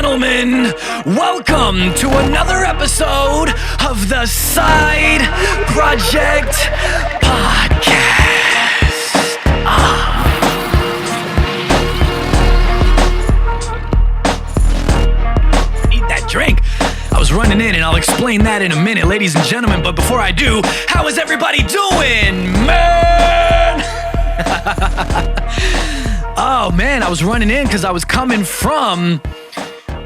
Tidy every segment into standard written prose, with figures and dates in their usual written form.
gentlemen, welcome to another episode of the Side Project Podcast. Eat that drink. I was running in and I'll explain that in a minute, ladies and gentlemen, but before I do, how is everybody doing, man? Oh man, I was running in because I was coming from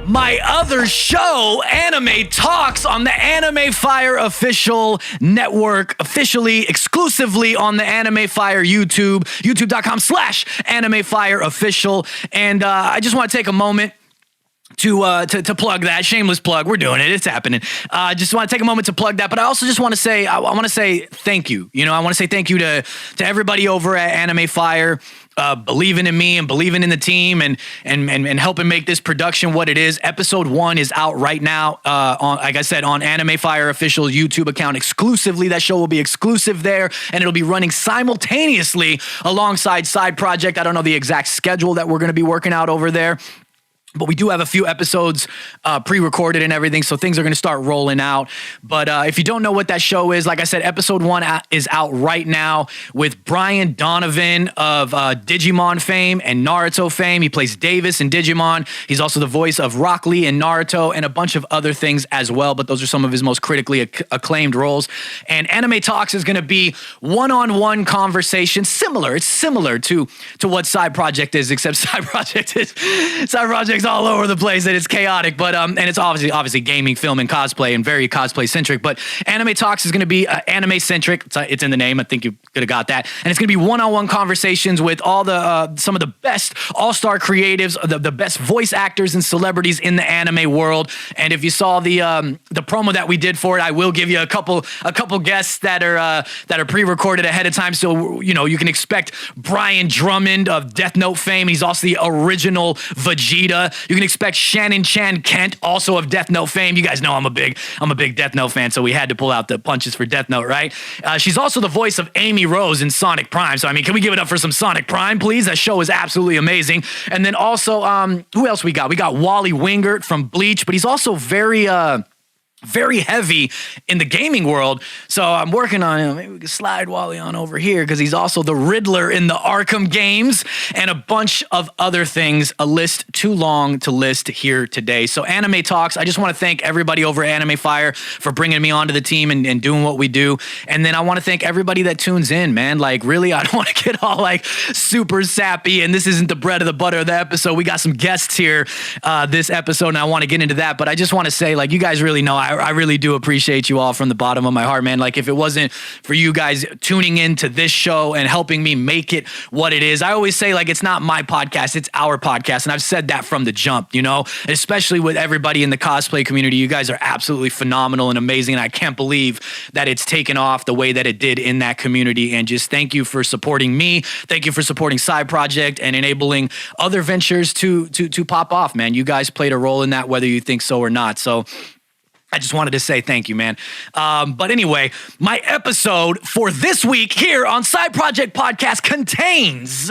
my other show, Anime Talks, on the Anime Fire official network, officially, exclusively on the Anime Fire YouTube, youtube.com/Anime Fire official. And I just want to take a moment to plug that. Shameless plug. We're doing it. It's happening. Just want to take a moment to plug that. But I also just want to say, I want to say thank you. You know, I want to say thank you to everybody over at Anime Fire, believing in me and believing in the team and helping make this production what it is. Episode 1 is out right now, on, like I said, on Anime Fire official YouTube account exclusively. That show will be exclusive there, and it'll be running simultaneously alongside Side Project. I don't know the exact schedule that we're going to be working out over there, but we do have a few episodes pre-recorded and everything, so things are going to start rolling out. But if you don't know what that show is, like I said, episode 1 is out right now with Brian Donovan of Digimon fame and Naruto fame. He plays Davis in Digimon. He's also the voice of Rock Lee in Naruto and a bunch of other things as well, but those are some of his most critically acclaimed roles. And Anime Talks is going to be one-on-one conversation, similar. It's similar to what Side Project is, except Side Project's all over the place and it's chaotic, but and it's obviously gaming, film, and cosplay, and very cosplay centric. But Anime Talks is going to be anime centric. It's in the name. I think you could have got that. And it's going to be one-on-one conversations with all the some of the best all-star creatives, the best voice actors and celebrities in the anime world. And if you saw the promo that we did for it, I will give you a couple guests that are pre-recorded ahead of time. So you know you can expect Brian Drummond of Death Note fame. He's also the original Vegeta. You can expect Shannon Chan Kent, also of Death Note fame. You guys know I'm a big Death Note fan, so we had to pull out the punches for Death Note, right? She's also the voice of Amy Rose in Sonic Prime. So I mean, can we give it up for some Sonic Prime, please? That show is absolutely amazing. And then also, who else we got? We got Wally Wingert from Bleach, but he's also very heavy in the gaming world. So I'm working on him. Maybe we can slide Wally on over here because he's also the Riddler in the Arkham games and a bunch of other things. A list too long to list here today. So Anime Talks, I just want to thank everybody over at Anime Fire for bringing me onto the team and doing what we do. And then I want to thank everybody that tunes in, man. Like really, I don't want to get all like super sappy and this isn't the bread or the butter of the episode. We got some guests here this episode and I want to get into that. But I just want to say, like, you guys really know I really do appreciate you all from the bottom of my heart, man. Like if it wasn't for you guys tuning into this show and helping me make it what it is, I always say like it's not my podcast, it's our podcast. And I've said that from the jump, you know, especially with everybody in the cosplay community. You guys are absolutely phenomenal and amazing. And I can't believe that it's taken off the way that it did in that community. And just thank you for supporting me. Thank you for supporting Side Project and enabling other ventures to pop off, man. You guys played a role in that, whether you think so or not. So I just wanted to say thank you, man. But anyway, my episode for this week here on Side Project Podcast contains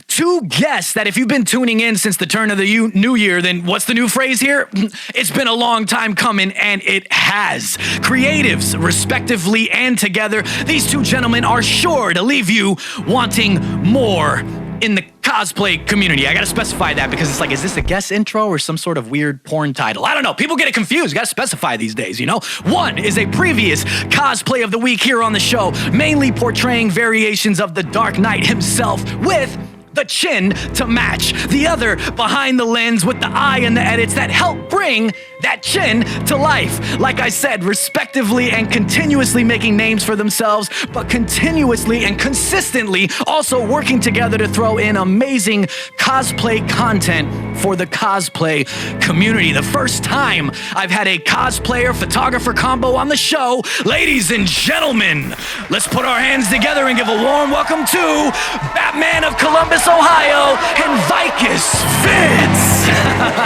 2 guests that if you've been tuning in since the turn of the new year, then what's the new phrase here? It's been a long time coming, and it has. Creatives, respectively and together, these 2 gentlemen are sure to leave you wanting more in the cosplay community. I gotta specify that because it's like, is this a guest intro or some sort of weird porn title? I don't know. People get it confused. You gotta specify these days, you know? One is a previous cosplay of the week here on the show, mainly portraying variations of the Dark Knight himself with the chin to match. The other behind the lens with the eye and the edits that help bring that chin to life. Like I said, respectively and continuously making names for themselves, but continuously and consistently also working together to throw in amazing cosplay content for the cosplay community. The first time I've had a cosplayer photographer combo on the show. Ladies and gentlemen, let's put our hands together and give a warm welcome to Batman of Columbus, Ohio, and Vikus Photography.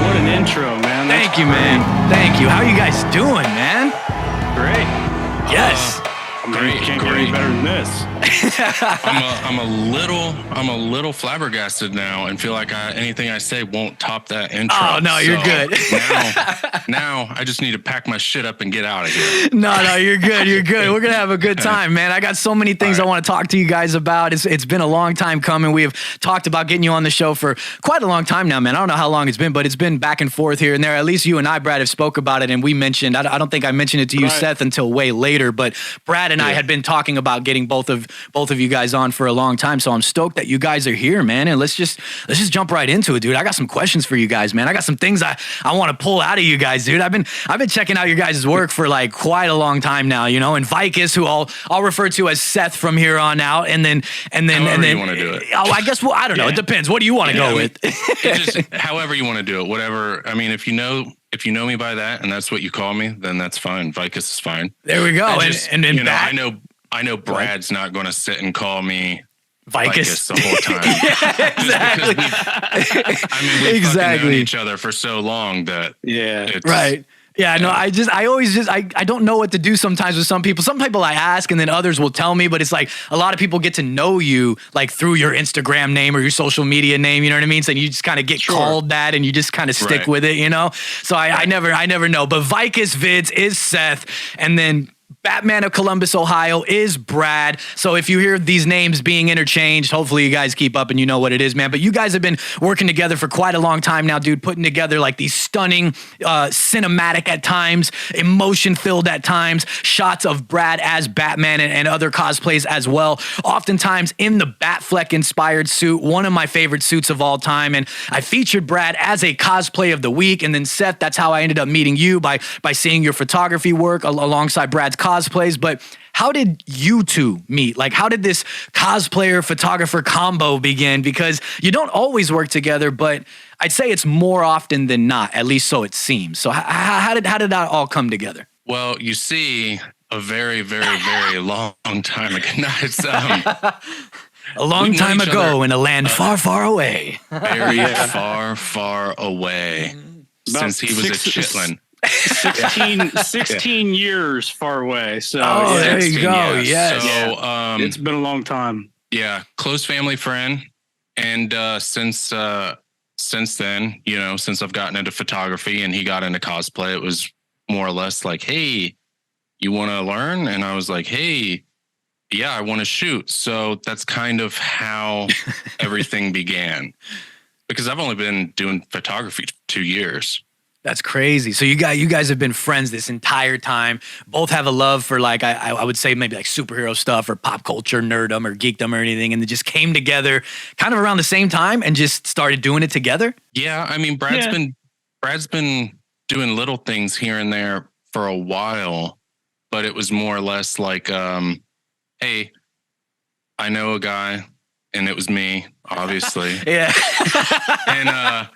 What an intro, man. Thank you, man. Thank you. How are you guys doing, man? Great. Yes. I'm You can't get any better than this. I'm a little flabbergasted now and feel like anything I say won't top that intro. Oh no, you're good. now I just need to pack my shit up and get out of here. No, you're good. You're good. We're gonna have a good time, man. I got so many things I want to talk to you guys about. It's been a long time coming. We have talked about getting you on the show for quite a long time now, man. I don't know how long it's been, but it's been back and forth here and there. At least you and I, Brad, have spoke about it, and we mentioned. I don't think I mentioned it to you, Seth, until way later. But Brad and I had been talking about getting both of you guys on for a long time. So I'm stoked that you guys are here, man. And let's just jump right into it, dude. I got some questions for you guys, man. I got some things I want to pull out of you guys, dude. I've been checking out your guys' work for like quite a long time now, you know. And Vikus, who I'll refer to as Seth from here on out, and then you want to do it. Oh, I guess I don't know. It depends. What do you want to go with? Just however you want to do it. Whatever. I mean, if you know me by that and that's what you call me, then that's fine. Vikus is fine. There we go. And you know, I know Brad's not going to sit and call me Vikus the whole time. Yeah, exactly. We've fucking known each other for so long that it's, right. Yeah, no, I don't know what to do sometimes with some people. Some people I ask and then others will tell me, but it's like a lot of people get to know you like through your Instagram name or your social media name, you know what I mean? So you just kind of get called that and you just kind of stick with it, you know? So I never know. But Vikus Vids is Seth, and then Batman of Columbus, Ohio is Brad. So if you hear these names being interchanged, hopefully you guys keep up and you know what it is, man. But you guys have been working together for quite a long time now, dude, putting together like these stunning, cinematic at times, emotion-filled at times, shots of Brad as Batman and other cosplays as well. Oftentimes in the Batfleck-inspired suit, one of my favorite suits of all time. And I featured Brad as a cosplay of the week. And then Seth, that's how I ended up meeting you by seeing your photography work alongside Brad's cosplays. But how did you two meet? Like, how did this cosplayer photographer combo begin? Because you don't always work together, but I'd say it's more often than not, at least so it seems. So how did that all come together? Well, you see, a very, very, very long time ago. No, it's a long time ago in a land far, far away. Very far, far away. Since he was a chitlin. 16 years far away. So there you go. Yes. So it's been a long time. Yeah, close family friend, and since then, you know, since I've gotten into photography and he got into cosplay, it was more or less like, hey, you want to learn? And I was like, hey, yeah, I want to shoot. So that's kind of how everything began, because I've only been doing photography 2 years. That's crazy. So you guys have been friends this entire time. Both have a love for like I would say maybe like superhero stuff or pop culture nerdom or geekdom or anything, and they just came together kind of around the same time and just started doing it together. Yeah, I mean Brad's been doing little things here and there for a while, but it was more or less like, hey, I know a guy, and it was me, obviously. Yeah. And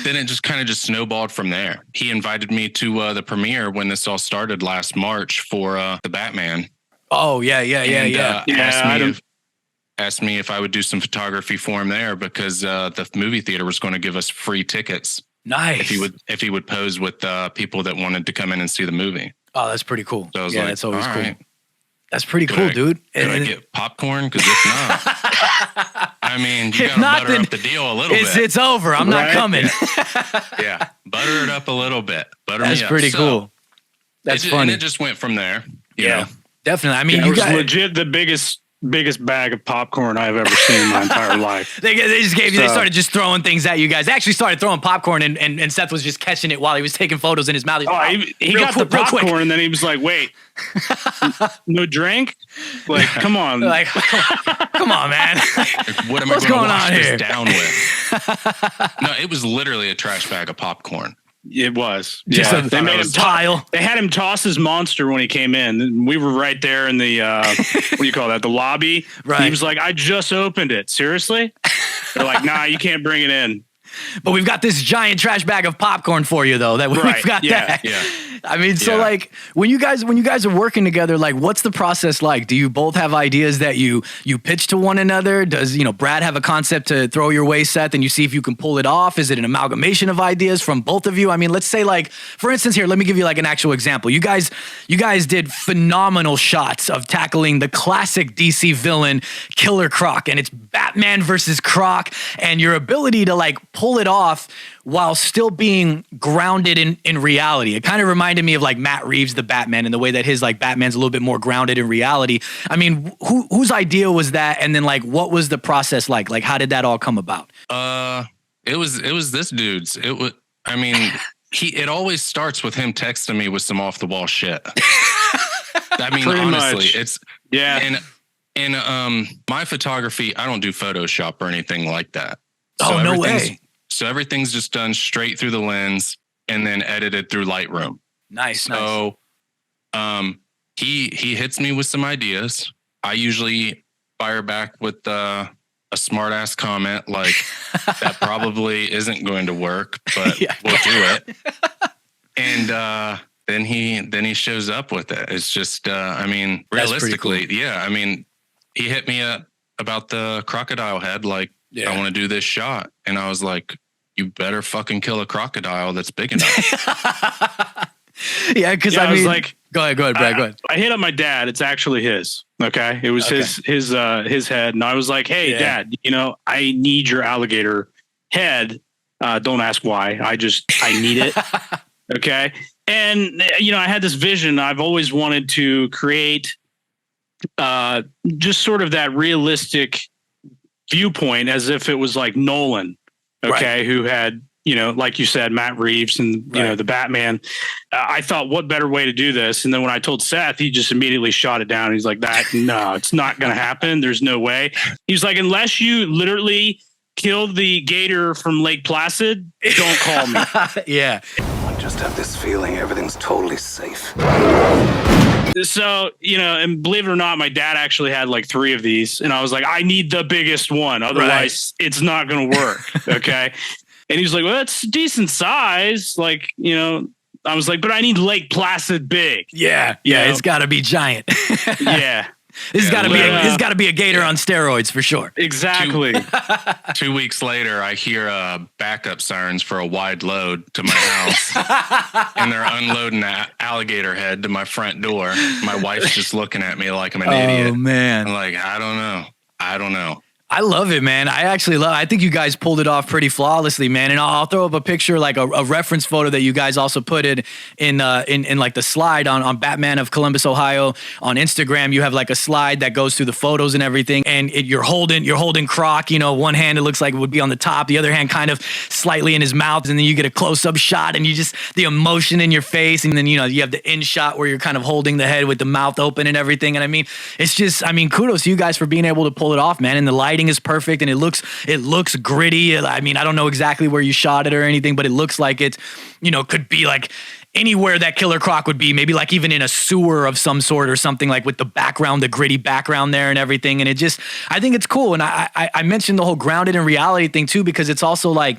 then it just kind of snowballed from there. He invited me to the premiere when this all started last March for the Batman. Oh, yeah. Asked me if I would do some photography for him there, because the movie theater was going to give us free tickets. Nice. If he would pose with people that wanted to come in and see the movie. Oh, that's pretty cool. So I was like, that's always cool. Right. That's pretty cool, dude. Can I get popcorn? Because if not, I mean, you got to butter up the deal a little bit. It's over. I'm not coming. Yeah, butter it up a little bit. That's pretty cool. That's funny. And it just went from there. You know? Definitely. I mean, it was legit the biggest bag of popcorn I've ever seen in my entire life. They just gave you. They started just throwing things at you guys. They actually started throwing popcorn, and Seth was just catching it while he was taking photos in his mouth. He got the popcorn, and then he was like, "Wait, no drink? Like, come on, like, come on, man. What am What's I going to wash on this here? down with?" No, it was literally a trash bag of popcorn. It was. They made him tile. They had him toss his monster when he came in. We were right there in the what do you call that? The lobby. Right. He was like, "I just opened it. Seriously?" They're like, "Nah, you can't bring it in." But we've got this giant trash bag of popcorn for you, though. That we've got that. Yeah. I mean, so like when you guys are working together, like what's the process like? Do you both have ideas that you pitch to one another? Does, Brad have a concept to throw your way, Seth, and you see if you can pull it off? Is it an amalgamation of ideas from both of you? I mean, let's say like, for instance, here, let me give you like an actual example. You guys did phenomenal shots of tackling the classic DC villain Killer Croc, and it's Batman versus Croc, and your ability to like pull it off while still being grounded in reality. It kind of reminded me of like Matt Reeves, the Batman, and the way that his like Batman's a little bit more grounded in reality. I mean, whose idea was that? And then like, what was the process like? Like, how did that all come about? It was this dude's. I mean, it always starts with him texting me with some off the wall shit. I mean, pretty honestly, much. it's And my photography, I don't do Photoshop or anything like that. Oh, no way. So everything's just done straight through the lens and then edited through Lightroom. Nice. So, he hits me with some ideas. I usually fire back with a smart ass comment like that probably isn't going to work, but we'll do it. And then he shows up with it. It's just, I mean, realistically, cool. I mean, he hit me up about the crocodile head. Like, I want to do this shot. And I was like, you better fucking kill a crocodile that's big enough. Because I mean, was like, go ahead, Brad, go ahead. I hit up my dad. It's actually his. Okay. It was his head. And I was like, hey, Dad, I need your alligator head. Don't ask why. I need it. Okay. And, I had this vision. I've always wanted to create just sort of that realistic viewpoint as if it was like Nolan, who had, like you said, Matt Reeves and, the Batman. I thought, what better way to do this? And then when I told Seth, he just immediately shot it down. He's like, no, it's not going to happen. There's no way. He's like, unless you literally killed the gator from Lake Placid, don't call me. I just have this feeling everything's totally safe. So, and believe it or not, my dad actually had like 3 of these. And I was like, I need the biggest one. Otherwise, it's not going to work. Okay. And he was like, well, it's decent size. Like, I was like, but I need Lake Placid big. Yeah. It's got to be giant. This has got to be a gator on steroids for sure. Exactly. 2 weeks later, I hear backup sirens for a wide load to my house, and they're unloading that alligator head to my front door. My wife's just looking at me like I'm an idiot. Oh man! I'm like, I don't know. I love it, man. I think you guys pulled it off pretty flawlessly, man. And I'll throw up a picture, like a reference photo that you guys also put it in like the slide on Batman of Columbus, Ohio on Instagram. You have like a slide that goes through the photos and everything. And you're holding Croc, one hand, it looks like it would be on the top, the other hand kind of slightly in his mouth. And then you get a close up shot and you just, the emotion in your face. And then, you have the in shot where you're kind of holding the head with the mouth open and everything. And I mean, it's just, kudos to you guys for being able to pull it off, man. And the lighting is perfect and it looks gritty. I mean, I don't know exactly where you shot it or anything, but it looks like it, could be like anywhere that Killer Croc would be, maybe like even in a sewer of some sort or something, like with the background, the gritty background there and everything. And I think it's cool. And I mentioned the whole grounded in reality thing too, because it's also like,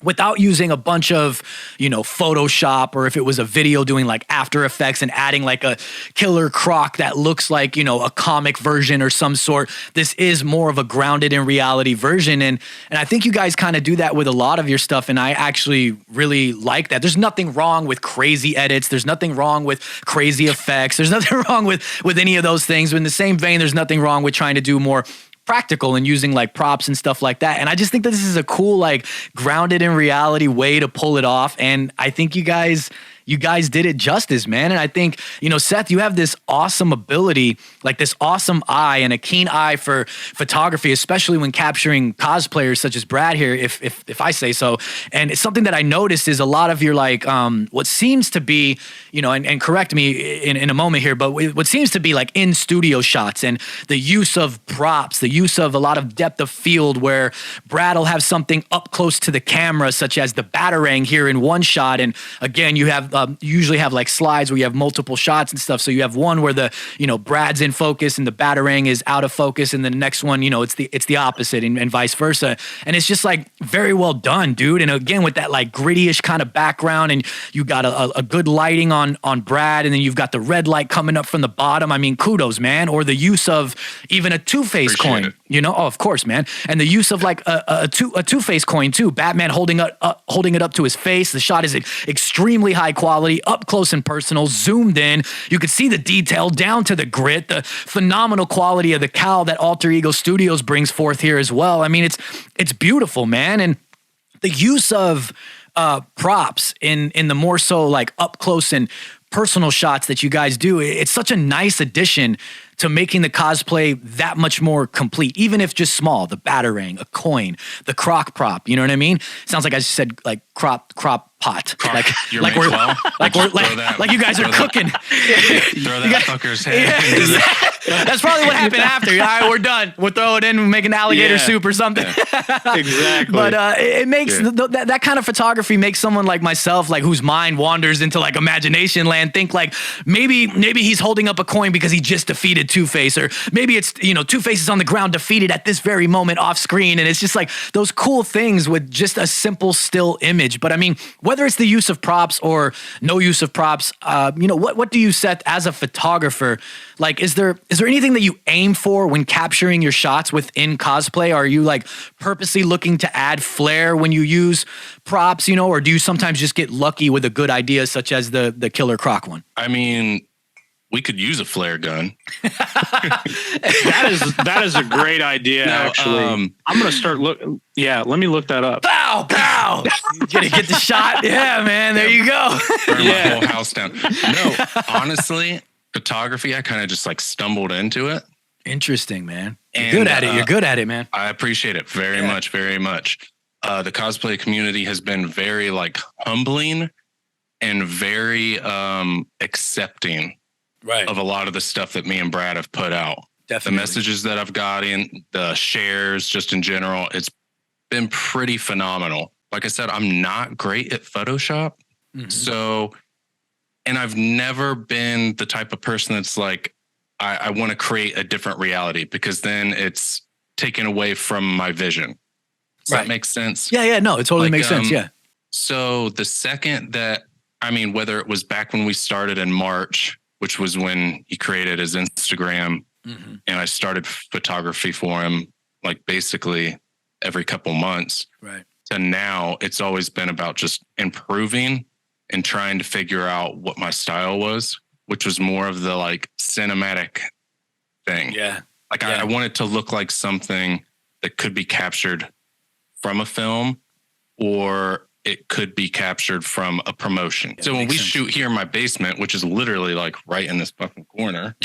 without using a bunch of, Photoshop, or if it was a video doing like After Effects and adding like a Killer Croc that looks like, a comic version or some sort. This is more of a grounded in reality version. And I think you guys kind of do that with a lot of your stuff. And I actually really like that. There's nothing wrong with crazy edits. There's nothing wrong with crazy effects. There's nothing wrong with any of those things. But in the same vein, there's nothing wrong with trying to do more practical and using like props and stuff like that. And I just think that this is a cool, like grounded in reality way to pull it off. And I think you guys did it justice, man. And I think, Seth, you have this awesome ability, like this awesome eye and a keen eye for photography, especially when capturing cosplayers such as Brad here, if I say so. And it's something that I noticed is a lot of your like, what seems to be, and correct me in a moment here, but what seems to be like in studio shots and the use of props, the use of a lot of depth of field where Brad will have something up close to the camera, such as the Batarang here in one shot. And again, you have you usually have like slides where you have multiple shots and stuff. So you have one where Brad's in focus and the Batarang is out of focus, and then the next one, it's the opposite, and vice versa. And it's just like very well done, dude. And again, with that like gritty-ish kind of background, and you got a good lighting on Brad, and then you've got the red light coming up from the bottom. I mean, kudos, man. Or the use of even a Two-Face coin, Oh, of course, man. And the use of like a Two-Face coin too. Batman holding it up to his face. The shot is extremely high quality, up close and personal, zoomed in. You could see the detail down to the grit, the phenomenal quality of the cowl that Alter Ego Studios brings forth here as well. I mean, it's beautiful, man. And the use of props in the more so like up close and personal shots that you guys do, it's such a nice addition to making the cosplay that much more complete, even if just small. The Batarang, a coin, the Croc prop, you know what I mean? Sounds like I just said like crop pot. Like you guys are cooking. Throw that fucker's head. Yeah, that's probably what happened after. All right, we're done. We'll throw it in and make an alligator soup or something. Yeah. Exactly. But it makes that kind of photography makes someone like myself, like whose mind wanders into like imagination land, think like maybe he's holding up a coin because he just defeated Two-Face, or maybe it's Two-Face is on the ground defeated at this very moment off screen, and it's just like those cool things with just a simple still image. But I mean, whether it's the use of props or no use of props, what do you set as a photographer? Like, is there anything that you aim for when capturing your shots within cosplay? Are you like purposely looking to add flair when you use props, or do you sometimes just get lucky with a good idea, such as the Killer Croc one? I mean, we could use a flare gun. That is a great idea. No, actually, I'm gonna start looking. Yeah, let me look that up. Pow pow! You gonna get the shot? Yeah, man. There you go. Burn my whole house down. No, honestly, photography, I kind of just like stumbled into it. Interesting, man. You're good at it. You're good at it, man. I appreciate it very much, very much. The cosplay community has been very like humbling and very accepting. Right. Of a lot of the stuff that me and Brad have put out. Definitely. The messages that I've gotten, the shares, just in general, it's been pretty phenomenal. Like I said, I'm not great at Photoshop. Mm-hmm. So, and I've never been the type of person that's like, I want to create a different reality, because then it's taken away from my vision. Does that make sense? Yeah, no, it totally makes sense. Yeah. So the second that, whether it was back when we started in March, which was when he created his Instagram, and I started photography for him, like basically every couple months. Right. To now, it's always been about just improving and trying to figure out what my style was, which was more of the like cinematic thing. Yeah. Like I wanted to look like something that could be captured from a film, or it could be captured from a promotion. So when we shoot here in my basement, which is literally like right in this fucking corner.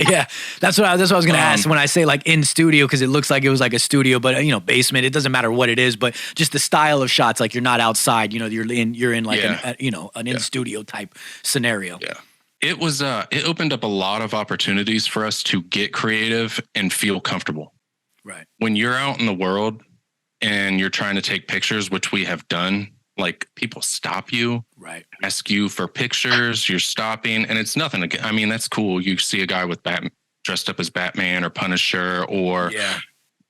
Yeah, that's what I was going to ask when I say like in studio, because it looks like it was like a studio, but basement. It doesn't matter what it is, but just the style of shots. Like you're not outside. You're in like an in studio type scenario. Yeah, it was. It opened up a lot of opportunities for us to get creative and feel comfortable. Right. When you're out in the world and you're trying to take pictures, which we have done, like people stop you, right? Ask you for pictures, you're stopping, and it's nothing. That's cool. You see a guy with dressed up as Batman or Punisher or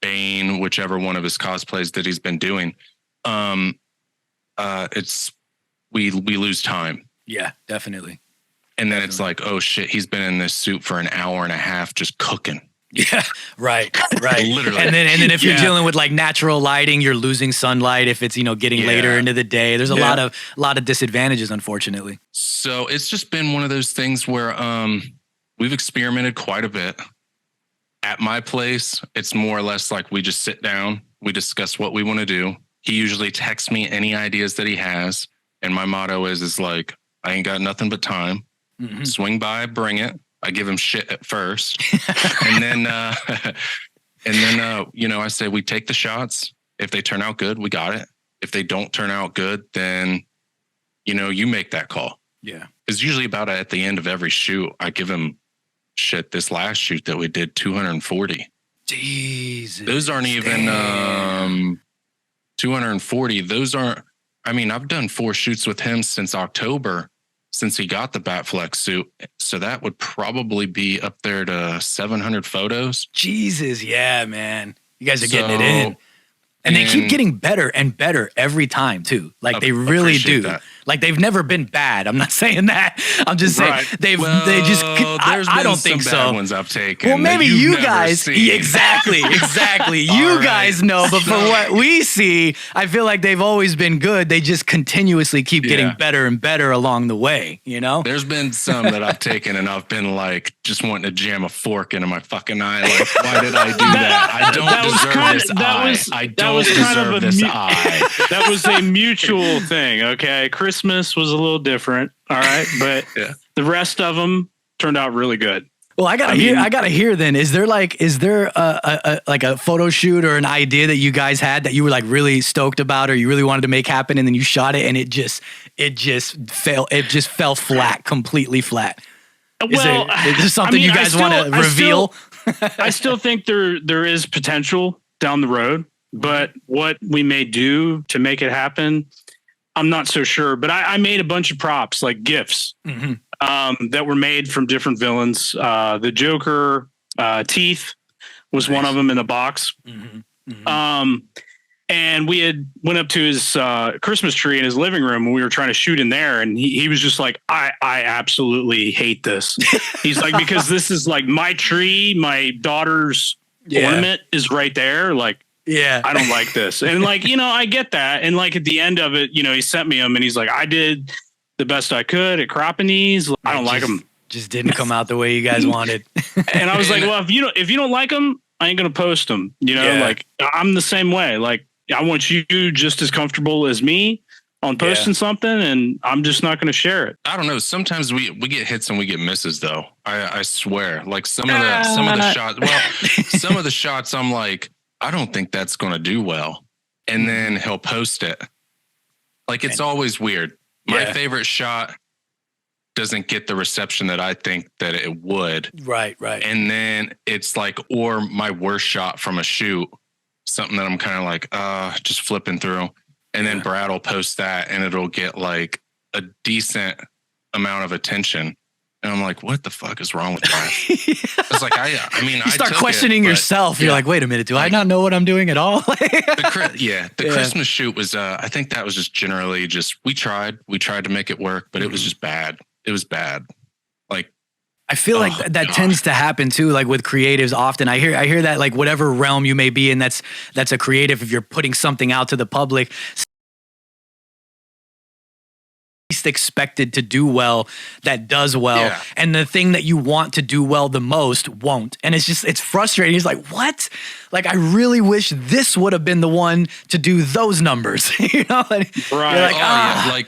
Bane, whichever one of his cosplays that he's been doing. We lose time. Yeah, definitely. And then it's like, oh shit, he's been in this suit for an hour and a half just cooking. Yeah, right. Literally. And then if you're dealing with like natural lighting, you're losing sunlight. If it's getting later into the day, there's a lot of disadvantages, unfortunately. So it's just been one of those things where we've experimented quite a bit. At my place, it's more or less like we just sit down, we discuss what we want to do. He usually texts me any ideas that he has, and my motto is like, I ain't got nothing but time. Mm-hmm. Swing by, bring it. I give him shit at first. and then, I say, we take the shots. If they turn out good, we got it. If they don't turn out good, then, you make that call. Yeah. It's usually about at the end of every shoot, I give him shit. This last shoot that we did, 240. Jesus. Those aren't even 240. Those aren't, I've done 4 shoots with him since October. since he got the Batfleck suit. So that would probably be up there to 700 photos. Jesus, yeah, man. You guys are getting it in. And they keep getting better and better every time too. Like they really do. That. Like they've never been bad. I'm not saying that. I'm just saying they just. I don't think so. Bad ones I've taken. Well, maybe you guys. Exactly. You guys know, but for what we see, I feel like they've always been good. They just continuously keep getting better and better along the way. You know. There's been some that I've taken and I've been like just wanting to jam a fork into my fucking eye. Like, why did I do that? I don't deserve this eye. I don't deserve this eye. That was a mutual thing. Okay, Christmas was a little different. All right, but the rest of them turned out really good. Well, I gotta hear. Then, is there a photo shoot or an idea that you guys had that you were like really stoked about, or you really wanted to make happen, and then you shot it and it just fell flat, completely flat? Well, is there something you guys want to reveal? I still think there is potential down the road, but what we may do to make it happen, I'm not so sure. But I made a bunch of props, like GIFs, that were made from different villains. The Joker teeth was one of them in the box. And we had went up to his Christmas tree in his living room and we were trying to shoot in there. And he was just like, I absolutely hate this. He's like, because this is like my tree, my daughter's ornament is right there. Like, I don't like this. And like, I get that. And like at the end of it, he sent me them and he's like, I did the best I could at cropping these. I don't like them. Just didn't come out the way you guys wanted. And I was like, well, if you don't like them, I ain't going to post them. Like I'm the same way. Like I want you just as comfortable as me on posting something, and I'm just not going to share it. I don't know. Sometimes we get hits and we get misses though. I swear, like some of the shots, some of the shots I'm like, I don't think that's going to do well. And then he'll post it. Like it's always weird. My favorite shot doesn't get the reception that I think that it would. Right. And then it's like, or my worst shot from a shoot, something that I'm kind of like, just flipping through. And then Brad will post that and it'll get like a decent amount of attention. And I'm like, what the fuck is wrong with Brad? It's like, I mean, you start questioning yourself. You're like, wait a minute, do I not know what I'm doing at all? The Christmas shoot was, I think that was just generally we tried to make it work, but it was just bad. It was bad. Like, I feel like that tends to happen too, like with creatives often. I hear that like whatever realm you may be in, that's a creative, if you're putting something out to the public, least expected to do well that does well, and the thing that you want to do well the most won't. And it's frustrating. It's like, what? Like, I really wish this would have been the one to do those numbers. Right. You're like,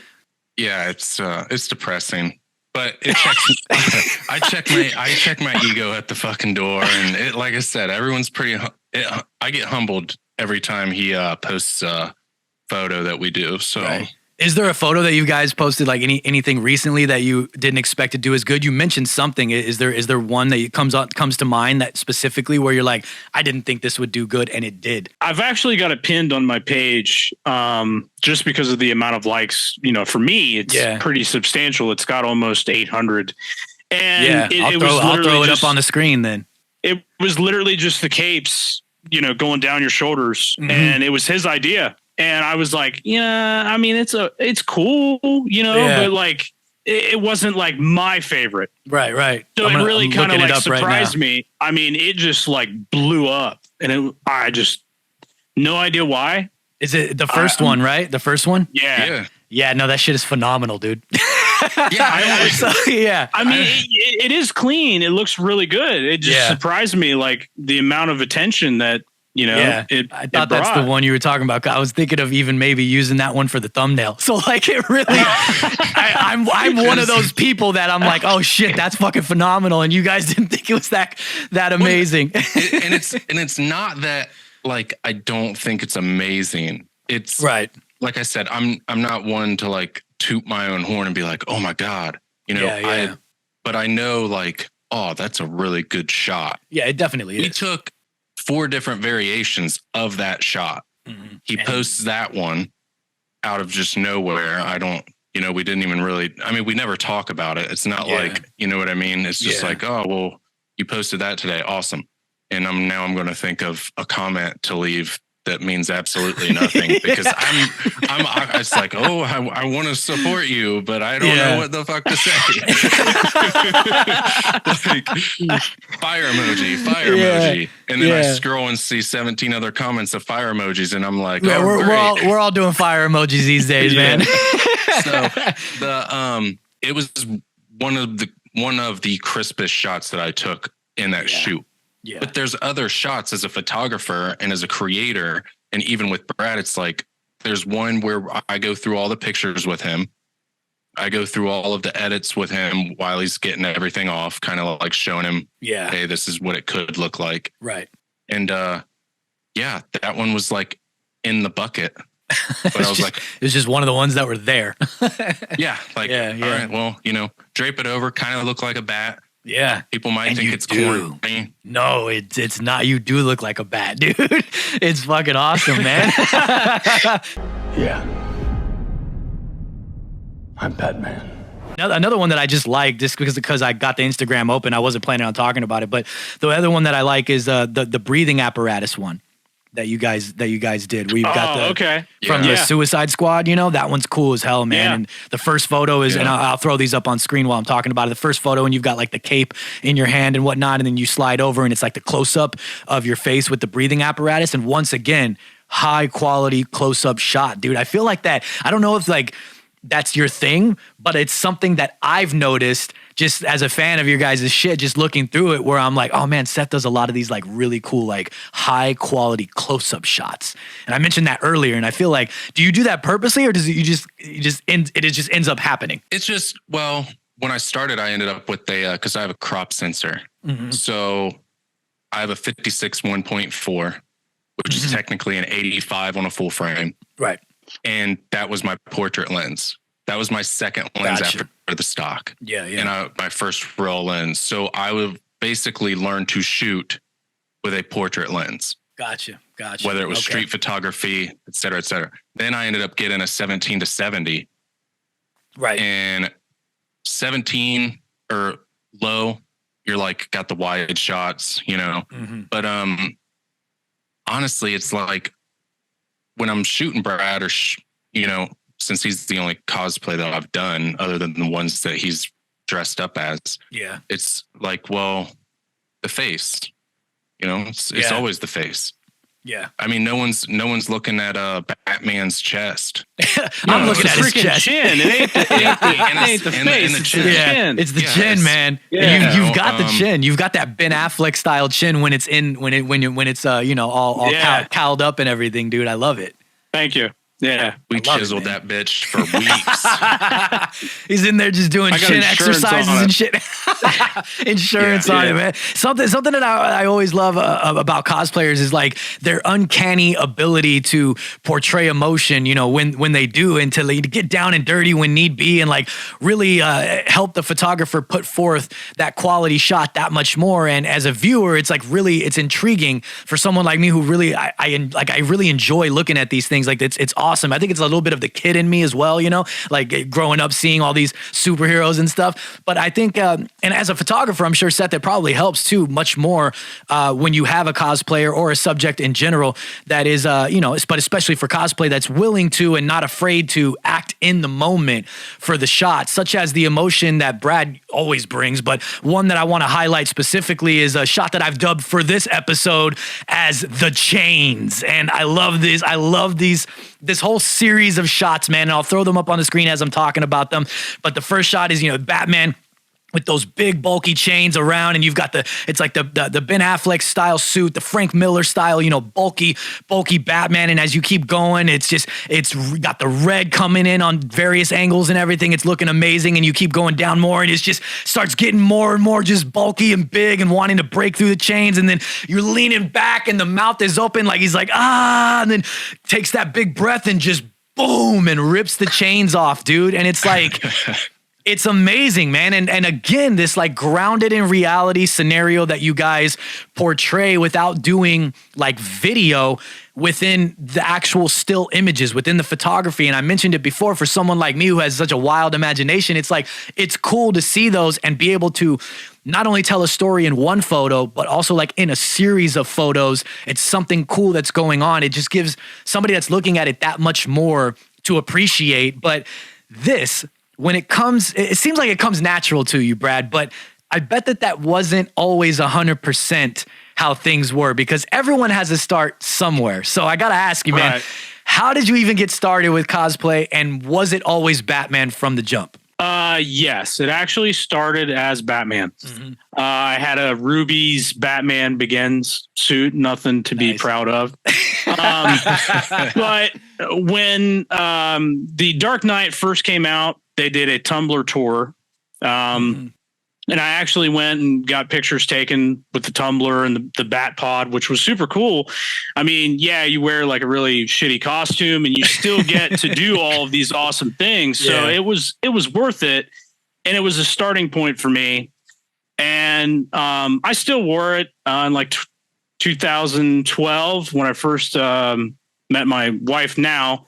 it's depressing. But it checks. I check my ego at the fucking door, and it, like I said, everyone's pretty. I get humbled every time he posts a photo that we do. So, is there a photo that you guys posted, like anything recently that you didn't expect to do as good? You mentioned something. Is there one that comes to mind that specifically where you're like, I didn't think this would do good, and it did? I've actually got it pinned on my page, just because of the amount of likes. For me, it's pretty substantial. It's got almost 800, and I'll throw it up on the screen. Then it was literally just the capes, going down your shoulders, and it was his idea. And I was like, I mean, it's cool, but like, it wasn't like my favorite. Right. So it really kind of like surprised me. I mean, it just like blew up, and I just, no idea why. Is it the first one, right? The first one? Yeah. No, that shit is phenomenal, dude. I mean, it is clean. It looks really good. It just surprised me, like the amount of attention that, I thought that's the one you were talking about. I was thinking of even maybe using that one for the thumbnail. So like it really, I'm one of those people that I'm like, oh shit, that's fucking phenomenal. And you guys didn't think it was that amazing. And it's not that like, I don't think it's amazing. It's right. Like I said, I'm not one to like toot my own horn and be like, oh my God, but I know like, oh, that's a really good shot. Yeah, it definitely is. We took 4 different variations of that shot. He posts that one out of just nowhere. I don't we didn't even really, I mean, we never talk about it. It's not like, you know what I mean? It's just like, oh, well, you posted that today. Awesome. And I'm going to think of a comment to leave that means absolutely nothing because it's like, oh, I want to support you, but I don't know what the fuck to say. Like fire emoji. And then I scroll and see 17 other comments of fire emojis. And I'm like, we're all doing fire emojis these days, man. So it was one of the crispest shots that I took in that shoot. Yeah. But there's other shots as a photographer and as a creator. And even with Brad, it's like, there's one where I go through all the pictures with him. I go through all of the edits with him while he's getting everything off, kind of like showing him, hey, this is what it could look like. Right. And that one was like in the bucket. But I was like, it was just one of the ones that were there. All right, well, drape it over, kind of look like a bat. Yeah. People might think it's corny. No, it's not. You do look like a bat, dude. It's fucking awesome, man. Yeah. I'm Batman. Another one that I just like, just because I got the Instagram open, I wasn't planning on talking about it, but the other one that I like is the breathing apparatus one that you guys did. We've got from the Suicide Squad, that one's cool as hell, man. Yeah. And the first photo is, and I'll throw these up on screen while I'm talking about it. The first photo, and you've got like the cape in your hand and whatnot, and then you slide over and it's like the close up of your face with the breathing apparatus. And once again, high quality close up shot, dude. I feel like that. I don't know if like that's your thing, but it's something that I've noticed just as a fan of your guys' shit, just looking through it, where I'm like, oh man, Seth does a lot of these like really cool, like high quality close-up shots. And I mentioned that earlier, and I feel like, do you do that purposely, or does it just ends up happening? It's just, well, when I started, I ended up with because I have a crop sensor. Mm-hmm. So I have a 56 1.4, which is technically an 85 on a full frame. Right. And that was my portrait lens. That was my second lens after the stock. Yeah, yeah. And my first roll lens. So I would basically learn to shoot with a portrait lens. Gotcha. Whether it was street photography, et cetera, et cetera. Then I ended up getting a 17 to 70. Right. And 17 or low, you're like got the wide shots, Mm-hmm. But honestly, it's like when I'm shooting Brad, or since he's the only cosplay that I've done other than the ones that he's dressed up as. Yeah. It's like, well, the face, it's always the face. Yeah. I mean, no one's looking at Batman's chest. I'm looking at his chest. Chin. It ain't the face. It's the chin. It's the chin, man. Yeah. You've got the chin. You've got that Ben Affleck style chin when it's all cowled up and everything, dude. I love it. Thank you. Yeah, we chiseled that bitch for weeks. He's in there just doing chin exercises and shit. Insurance on it, man. Something that I always love about cosplayers is like their uncanny ability to portray emotion. When they do, and to get down and dirty when need be, and like really help the photographer put forth that quality shot that much more. And as a viewer, it's like it's intriguing for someone like me who really I really enjoy looking at these things. Like it's awesome. I think it's a little bit of the kid in me as well, like growing up seeing all these superheroes and stuff. But I think, and as a photographer, I'm sure, Seth, that probably helps too, much more when you have a cosplayer or a subject in general that is, but especially for cosplay, that's willing to and not afraid to act in the moment for the shot, such as the emotion that Brad always brings. But one that I want to highlight specifically is a shot that I've dubbed for this episode as the chains. And I love this. I love this whole series of shots, man. And I'll throw them up on the screen as I'm talking about them. But the first shot is, Batman with those big bulky chains around, and you've got it's like the Ben Affleck style suit, the Frank Miller style, bulky Batman. And as you keep going, it's got the red coming in on various angles and everything. It's looking amazing. And you keep going down more, and it just starts getting more and more just bulky and big and wanting to break through the chains. And then you're leaning back and the mouth is open, like he's like, and then takes that big breath and just boom, and rips the chains off, dude. And it's like, it's amazing, man. And again, this like grounded in reality scenario that you guys portray without doing like video, within the actual still images, within the photography. And I mentioned it before, for someone like me who has such a wild imagination, it's like, it's cool to see those and be able to not only tell a story in one photo, but also like in a series of photos. It's something cool that's going on. It just gives somebody that's looking at it that much more to appreciate. But this, when it comes, it seems like it comes natural to you, Brad, but I bet that wasn't always 100% how things were, because everyone has to start somewhere. So I got to ask you, man, how did you even get started with cosplay, and was it always Batman from the jump? Yes, it actually started as Batman. Mm-hmm. I had a Ruby's Batman Begins suit, nothing to be proud of. But when the Dark Knight first came out, they did a Tumblr tour. And I actually went and got pictures taken with the Tumblr and the Bat Pod, which was super cool. I mean, yeah, you wear like a really shitty costume and you still get to do all of these awesome things. So it was worth it. And it was a starting point for me. And I still wore it in like 2012 when I first met my wife now.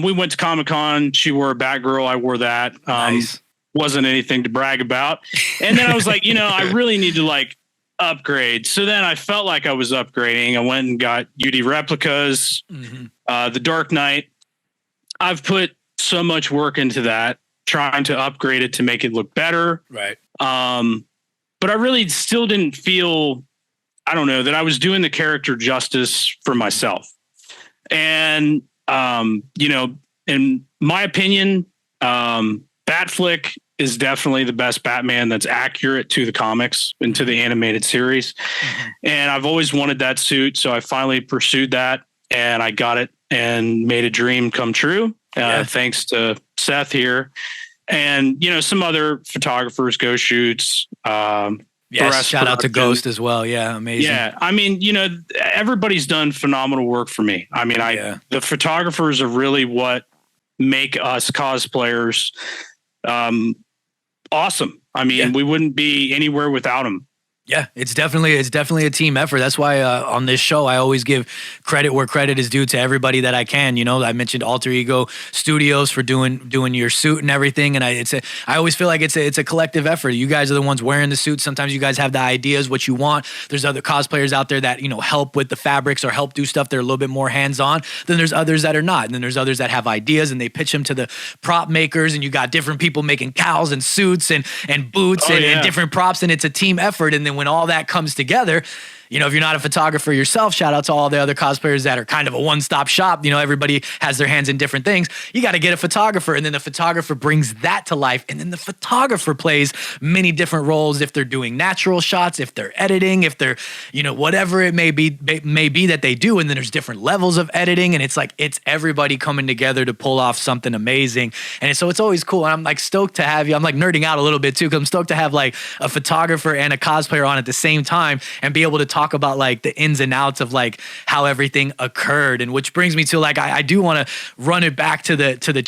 We went to Comic-Con. She wore a Batgirl. I wore that. Nice. Wasn't anything to brag about. And then I was like, I really need to like upgrade. So then I felt like I was upgrading. I went and got UD replicas, the Dark Knight. I've put so much work into that, trying to upgrade it to make it look better. Right. But I really still didn't feel, I don't know, that I was doing the character justice for myself. And, in my opinion, Batfleck is definitely the best Batman that's accurate to the comics and to the animated series. And I've always wanted that suit. So I finally pursued that and I got it and made a dream come true. Thanks to Seth here. And, some other photographers, Go Shoots. Yes, shout out to Ghost as well. Yeah, amazing. Yeah, I mean, everybody's done phenomenal work for me. I mean, the photographers are really what make us cosplayers awesome. I mean, we wouldn't be anywhere without them. Yeah, it's definitely a team effort. That's why on this show I always give credit where credit is due to everybody that I can. I mentioned Alter Ego Studios for doing your suit and everything, and I always feel like it's a collective effort. You guys are the ones wearing the suits. Sometimes you guys have the ideas, what you want. There's other cosplayers out there that help with the fabrics or help do stuff. They're a little bit more hands on. Then there's others that are not. And then there's others that have ideas and they pitch them to the prop makers. And you got different people making cowls and suits and boots and different props, and it's a team effort. And then when all that comes together, if you're not a photographer yourself, shout out to all the other cosplayers that are kind of a one-stop shop. Everybody has their hands in different things. You got to get a photographer, and then the photographer brings that to life. And then the photographer plays many different roles. If they're doing natural shots, if they're editing, if they're, whatever it may be that they do. And then there's different levels of editing. And it's like, it's everybody coming together to pull off something amazing. And so it's always cool. And I'm like stoked to have you. I'm like nerding out a little bit too, because I'm stoked to have like a photographer and a cosplayer on at the same time and be able to talk about like the ins and outs of like how everything occurred. And which brings me to like, I do want to run it back to the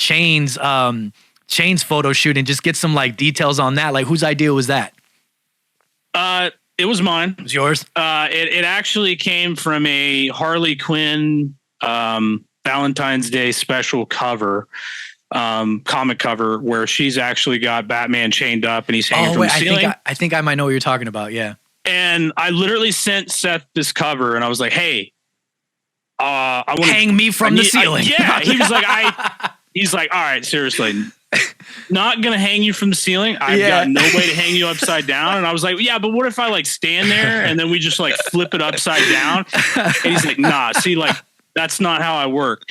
Chains photo shoot and just get some like details on that. Like, whose idea was that? It was mine. It was yours? It actually came from a Harley Quinn Valentine's Day special cover, comic cover, where she's actually got Batman chained up and he's hanging from the ceiling. I think I might know what you're talking about. Yeah. And I literally sent Seth this cover and I was like, hey, I want to hang me from the ceiling. He's like, all right, seriously, not going to hang you from the ceiling. I've got no way to hang you upside down. And I was like, yeah, but what if I like stand there and then we just like flip it upside down? And he's like, nah, see, like, that's not how I work.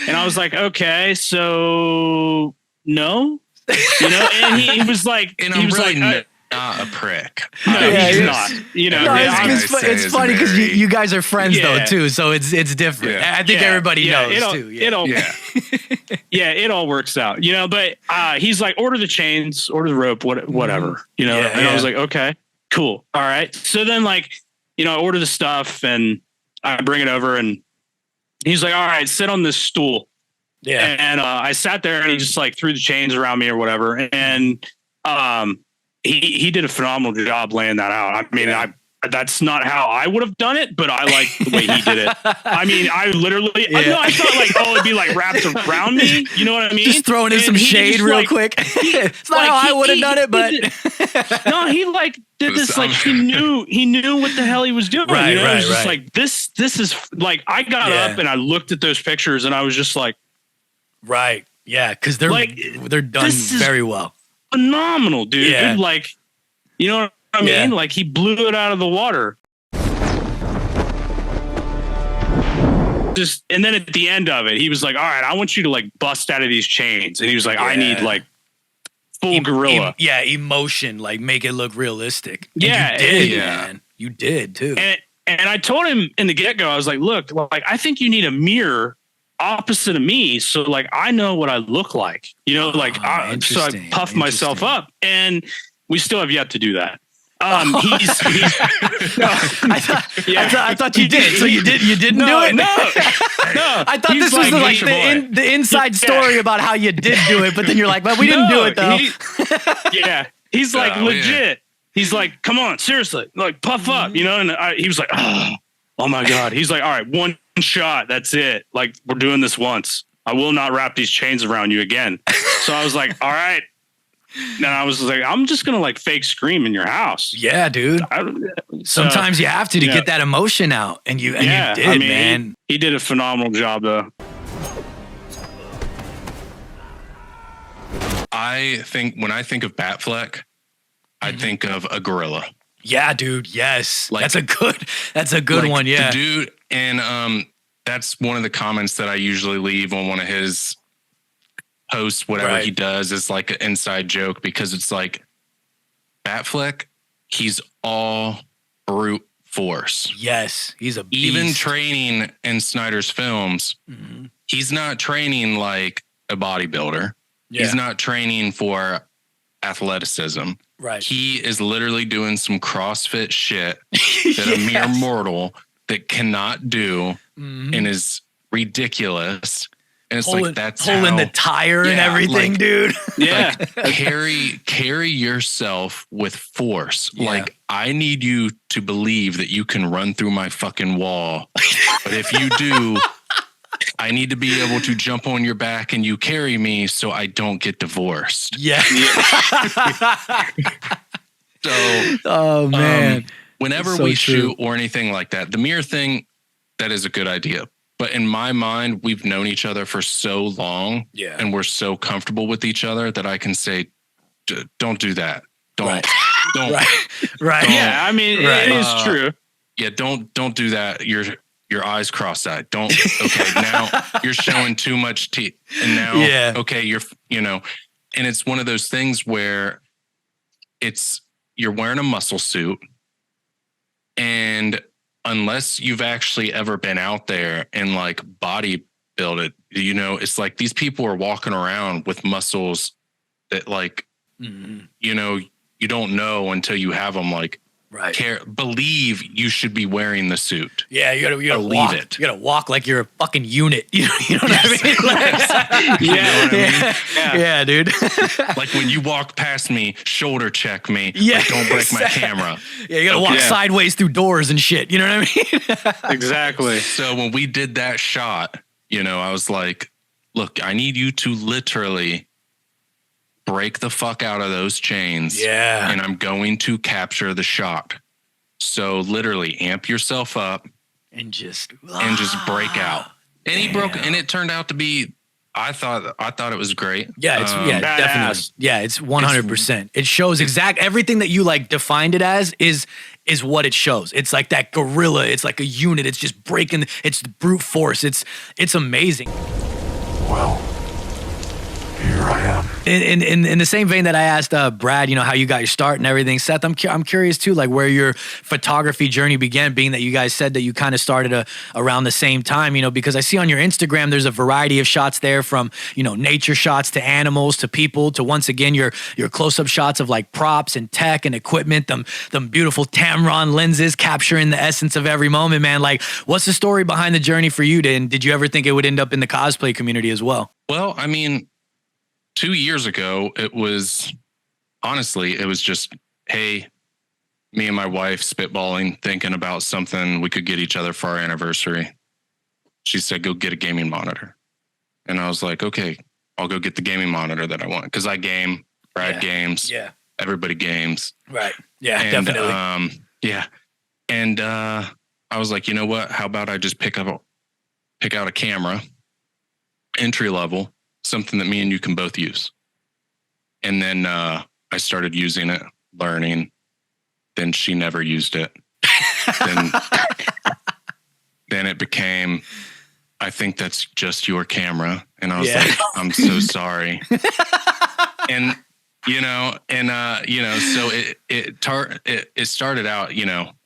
And I was like, okay, so no, and he was like, not a prick. No, he's not. It's funny because you guys are friends though too, so it's different. Yeah. I think everybody knows too. It all works out, But he's like, order the chains, order the rope, whatever, And I was like, okay, cool, all right. So then, like, I order the stuff and I bring it over, and he's like, all right, sit on this stool. Yeah, and I sat there, and he just like threw the chains around me or whatever, and He did a phenomenal job laying that out. I mean, that's not how I would have done it, but I like the way he did it. I mean, I literally, I thought like, oh, it'd be like wrapped around me. You know what I mean? Just throwing in some shade real quick. It's not how I would have done it, but no, he like did this like he knew what the hell he was doing. Right, you know? right, It was just right. like this is like I got up and I looked at those pictures and I was just like, right, yeah, because they're Like, done this is very well. phenomenal, dude. Yeah. Like, you know what I mean? Yeah. Like he blew it out of the water. Just and then at the end of it, he was like, "All right, I want you to like bust out of these chains." And he was like, "I need like full gorilla." Emotion, like make it look realistic. And Yeah, you did, yeah. man. You did too. And I told him in the get go, I was like, "Look, like I think you need a mirror opposite of me, so like I know what I look like." You know, like so I interesting, puffed myself up, and we still have yet to do that. I thought you did. So you didn't do it? No. I thought He's this was like, the inside story about how you did do it, but then you're like, but we didn't do it though. He's like Oh, legit. yeah. He's like, come on, seriously, like puff up, you know? And he was like, oh my God. He's like, all right, one shot. That's it. Like we're doing this once. I will not wrap these chains around you again. So I was like, all right. And I was like, I'm just going to like fake scream in your house. Yeah, dude. Sometimes you have to get that emotion out, and you did, I mean, man. He did a phenomenal job though. I think when I think of Batfleck, I think of a gorilla. Yeah, dude. Yes, Like- that's a good Like, one. Yeah, the dude, and that's one of the comments that I usually leave on one of his posts. Whatever Right. he does is like an inside joke, because it's like Batfleck, he's all brute force. yes, he's a beast. Even training in Snyder's films, he's not training like a bodybuilder. He's not training for athleticism. right. He is literally doing some CrossFit shit that a mere mortal that cannot do and is ridiculous. And it's like that's pulling how, the tire and Yeah, everything, like- dude. Yeah. carry yourself with force. Yeah. Like I need you to believe that you can run through my fucking wall. But if you do, I need to be able to jump on your back and you carry me so I don't get divorced. Yeah. So Oh man. whenever So we true. shoot or anything like that, the mirror thing, that is a good idea. But in my mind, we've known each other for so long, Yeah. and we're so comfortable with each other that I can say, don't do that. Don't, Right. don't, Right. Yeah. I mean, Right. it is true. yeah, don't do that. Your eyes cross-eyed. Don't. Okay, now you're showing too much teeth, and now, Yeah. okay, and it's one of those things where you're wearing a muscle suit, and unless you've actually ever been out there and like body build it, it's like these people are walking around with muscles that like, you don't know until you have them. Like, Right. believe you should be wearing the suit. Yeah, you gotta Believe walk. it. You gotta walk like you're a fucking unit. You know what I mean? Like, You know what I mean? yeah, dude. Like when you walk past me, shoulder check me. Yeah, Like, don't break my exactly. camera. Yeah, you gotta walk Yeah. sideways through doors and shit. You know what I mean? Exactly. So when we did that shot, I was like, look, I need you to literally break the fuck out of those chains. Yeah. And I'm going to capture the shot. So literally amp yourself up and just break out. And he broke, and it turned out to be, I thought it was great. Yeah, it's badass. definitely. Yeah, it's 100%. It shows everything that you like defined it as is what it shows. It's like that gorilla. It's like a unit. It's just breaking. It's brute force. It's amazing. Well, here I am. In the same vein that I asked Brad, how you got your start and everything, Seth, I'm curious too, like where your photography journey began, being that you guys said that you kind of started around the same time, because I see on your Instagram, there's a variety of shots there from, nature shots to animals to people to, once again, your close-up shots of like props and tech and equipment, them beautiful Tamron lenses capturing the essence of every moment, man. Like, what's the story behind the journey for you? And did you ever think it would end up in the cosplay community as well? Well, I mean, 2 years ago, it was just, hey, me and my wife spitballing, thinking about something we could get each other for our anniversary. She said, go get a gaming monitor. And I was like, okay, I'll go get the gaming monitor that I want. Because I game, Brad games, everybody games. Right. Yeah, and, definitely. Yeah. And I was like, you know what? How about I just pick out a camera, entry level, something that me and you can both use. And then I started using it, learning. Then she never used it. Then it became, I think that's just your camera. And I was like, I'm so sorry. And, so it started out,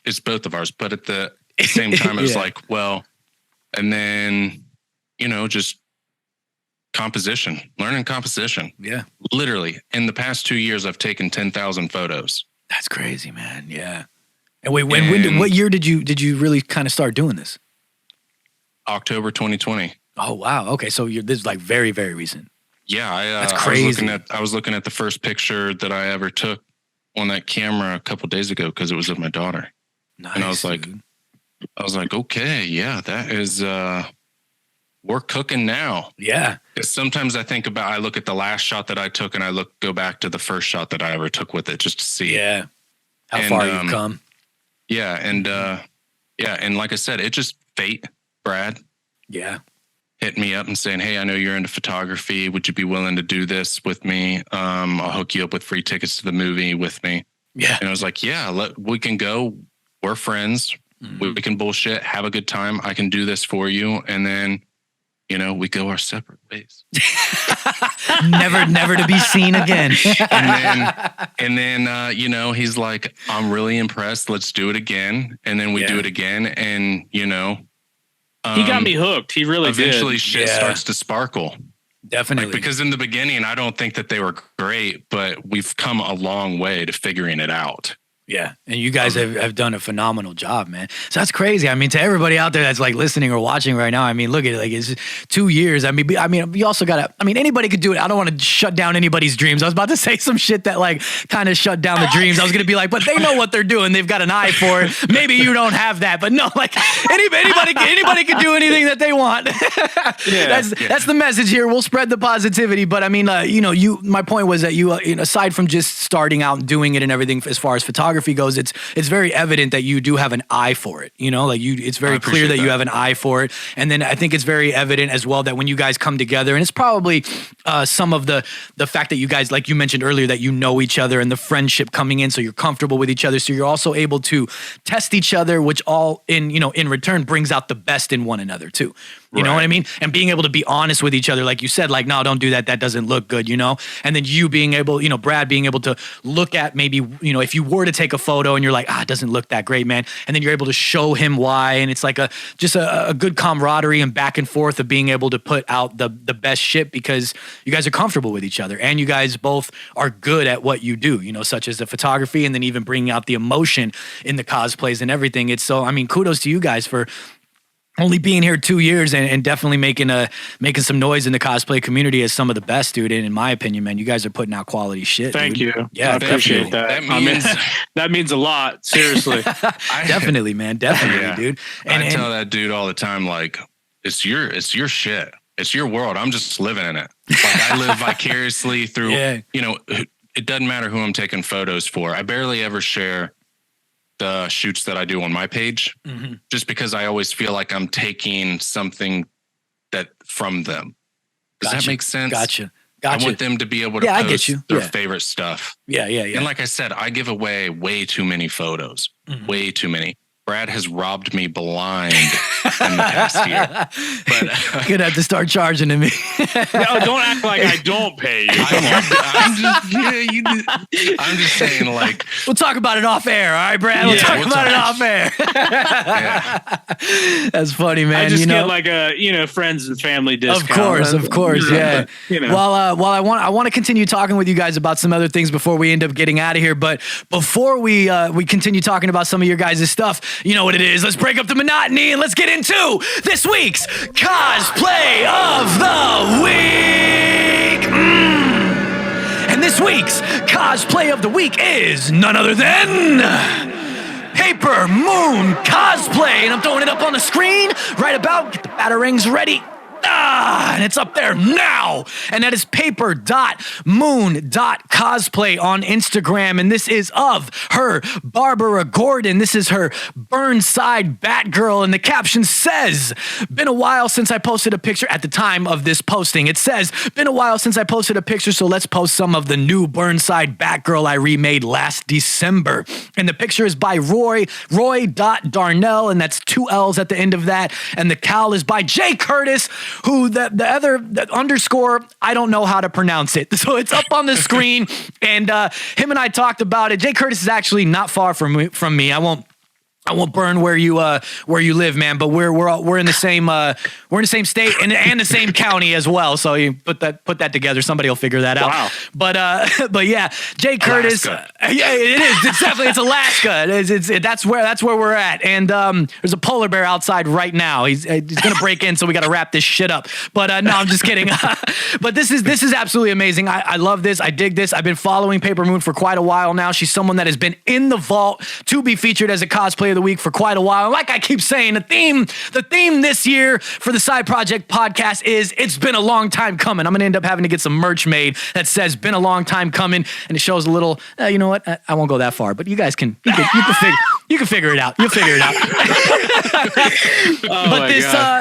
it's both of ours, but at the same time, it was like, well, and then, just learning composition. Yeah. Literally in the past 2 years, I've taken 10,000 photos. That's crazy, man. Yeah. And wait, what year did you really kind of start doing this? October 2020. Oh, wow. Okay. So this is like very, very recent. Yeah. That's crazy. I was looking at the first picture that I ever took on that camera a couple days ago because it was of my daughter. Nice, and I was like, okay, yeah, that is, we're cooking now. Yeah. Sometimes I look at the last shot that I took and I go back to the first shot that I ever took with it just to see. Yeah. How far you've come. Yeah. And, and like I said, it just fate, Brad. Yeah. Hit me up and saying, hey, I know you're into photography. Would you be willing to do this with me? I'll hook you up with free tickets to the movie with me. Yeah. And I was like, yeah, we can go. We're friends. Mm-hmm. We can bullshit, have a good time. I can do this for you. And then, we go our separate ways. never to be seen again. and then, he's like, I'm really impressed. Let's do it again. And then we do it again. And, he got me hooked. He really eventually did. Shit starts to sparkle. Definitely. Because in the beginning, I don't think that they were great, but we've come a long way to figuring it out. Yeah. And you guys have done a phenomenal job, man. So that's crazy. I mean, to everybody out there that's like listening or watching right now, I mean, look at it. Like, it's 2 years. I mean, you also got to, anybody could do it. I don't want to shut down anybody's dreams. I was about to say some shit that like kind of shut down the dreams. I was going to be like, but they know what they're doing. They've got an eye for it. Maybe you don't have that, but no, like anybody can do anything that they want. That's the message here. We'll spread the positivity. But I mean, my point was that you aside from just starting out and doing it and everything as far as photography goes, it's very evident that you do have an eye for it. It's very clear that you have an eye for it. And then I think it's very evident as well that when you guys come together, and it's probably some of the fact that you guys, like you mentioned earlier, that you know each other and the friendship coming in, so you're comfortable with each other, so you're also able to test each other, which all in return brings out the best in one another too. You know what I mean? And being able to be honest with each other, like you said, like, no, don't do that. That doesn't look good, And then you being able, Brad being able to look at maybe, if you were to take a photo and you're like, it doesn't look that great, man. And then you're able to show him why. And it's like just a good camaraderie and back and forth of being able to put out the best shit because you guys are comfortable with each other and you guys both are good at what you do, such as the photography and then even bringing out the emotion in the cosplays and everything. It's so, kudos to you guys for only being here 2 years and definitely making some noise in the cosplay community as some of the best, dude. And in my opinion, man, you guys are putting out quality shit. Thank dude. you. Yeah, I appreciate that. That means a lot. Seriously. Definitely, man. Definitely, dude. And I tell that dude all the time, like, it's your shit. It's your world. I'm just living in it. Like I live vicariously through, it doesn't matter who I'm taking photos for. I barely ever share the shoots that I do on my page, just because I always feel like I'm taking something that from them. Does that make sense? Gotcha. I want them to be able to post their favorite stuff. Yeah. And like I said, I give away way too many photos, way too many. Brad has robbed me blind in the past year. But you're gonna have to start charging to me. No, don't act like I don't pay you. I'm just saying, like, we'll talk about it off air, all right, Brad? We'll talk about it off air. That's funny, man. I just get like a friends and family discount. Of course, yeah. While I want to continue talking with you guys about some other things before we end up getting out of here, but before we continue talking about some of your guys' stuff. You know what it is. Let's break up the monotony and let's get into this week's Cosplay of the Week. And this week's Cosplay of the Week is none other than Paper Moon Cosplay. And I'm throwing it up on the screen right about. Get the batarangs ready. And it's up there now. And that is paper.moon.cosplay on Instagram. And this is of her Barbara Gordon. This is her Burnside Batgirl. And the caption says, been a while since I posted a picture at the time of this posting. It says, been a while since I posted a picture, so let's post some of the new Burnside Batgirl I remade last December. And the picture is by Roy.Darnell, and that's 2 L's at the end of that. And the cowl is by Jay Curtis, who the underscore, I don't know how to pronounce it. So it's up on the screen, and him and I talked about it. Jay Curtis is actually not far from me. I won't burn where you live, man. But we're in the same state and the same county as well. So you put that together. Somebody will figure that out. Wow. But yeah, Jay Curtis. Yeah, it is. It's definitely Alaska. That's where we're at. And there's a polar bear outside right now. He's gonna break in, so we got to wrap this shit up. But no, I'm just kidding. But this is absolutely amazing. I love this. I dig this. I've been following Paper Moon for quite a while now. She's someone that has been in the vault to be featured as a cosplayer of the week for quite a while. And like I keep saying, the theme this year for the Side Project podcast is it's been a long time coming. I'm gonna end up having to get some merch made that says been a long time coming, and it shows a little. You know what? I won't go that far, but you guys can figure it out. You'll figure it out. But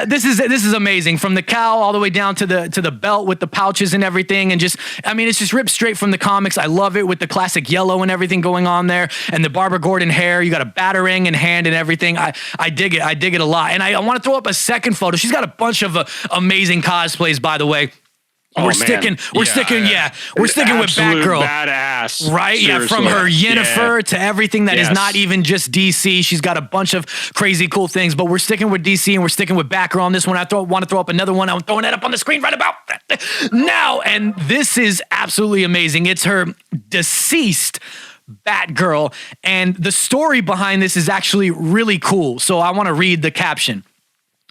this is amazing, from the cowl all the way down to the belt with the pouches and everything, and just it's just ripped straight from the comics. I love it with the classic yellow and everything going on there, and the Barbara Gordon hair. You got a batarang in hand and everything. I dig it. I dig it a lot, and I want to throw up a second photo. She's got a bunch of amazing cosplays, by the way. We're sticking with Batgirl. Badass. Right? Seriously. Yeah, from her Yennefer to everything that is not even just DC. She's got a bunch of crazy cool things, but we're sticking with DC and we're sticking with Batgirl on this one. I want to throw up another one. I'm throwing that up on the screen right about now. And this is absolutely amazing. It's her deceased Batgirl, and the story behind this is actually really cool. So I want to read the caption.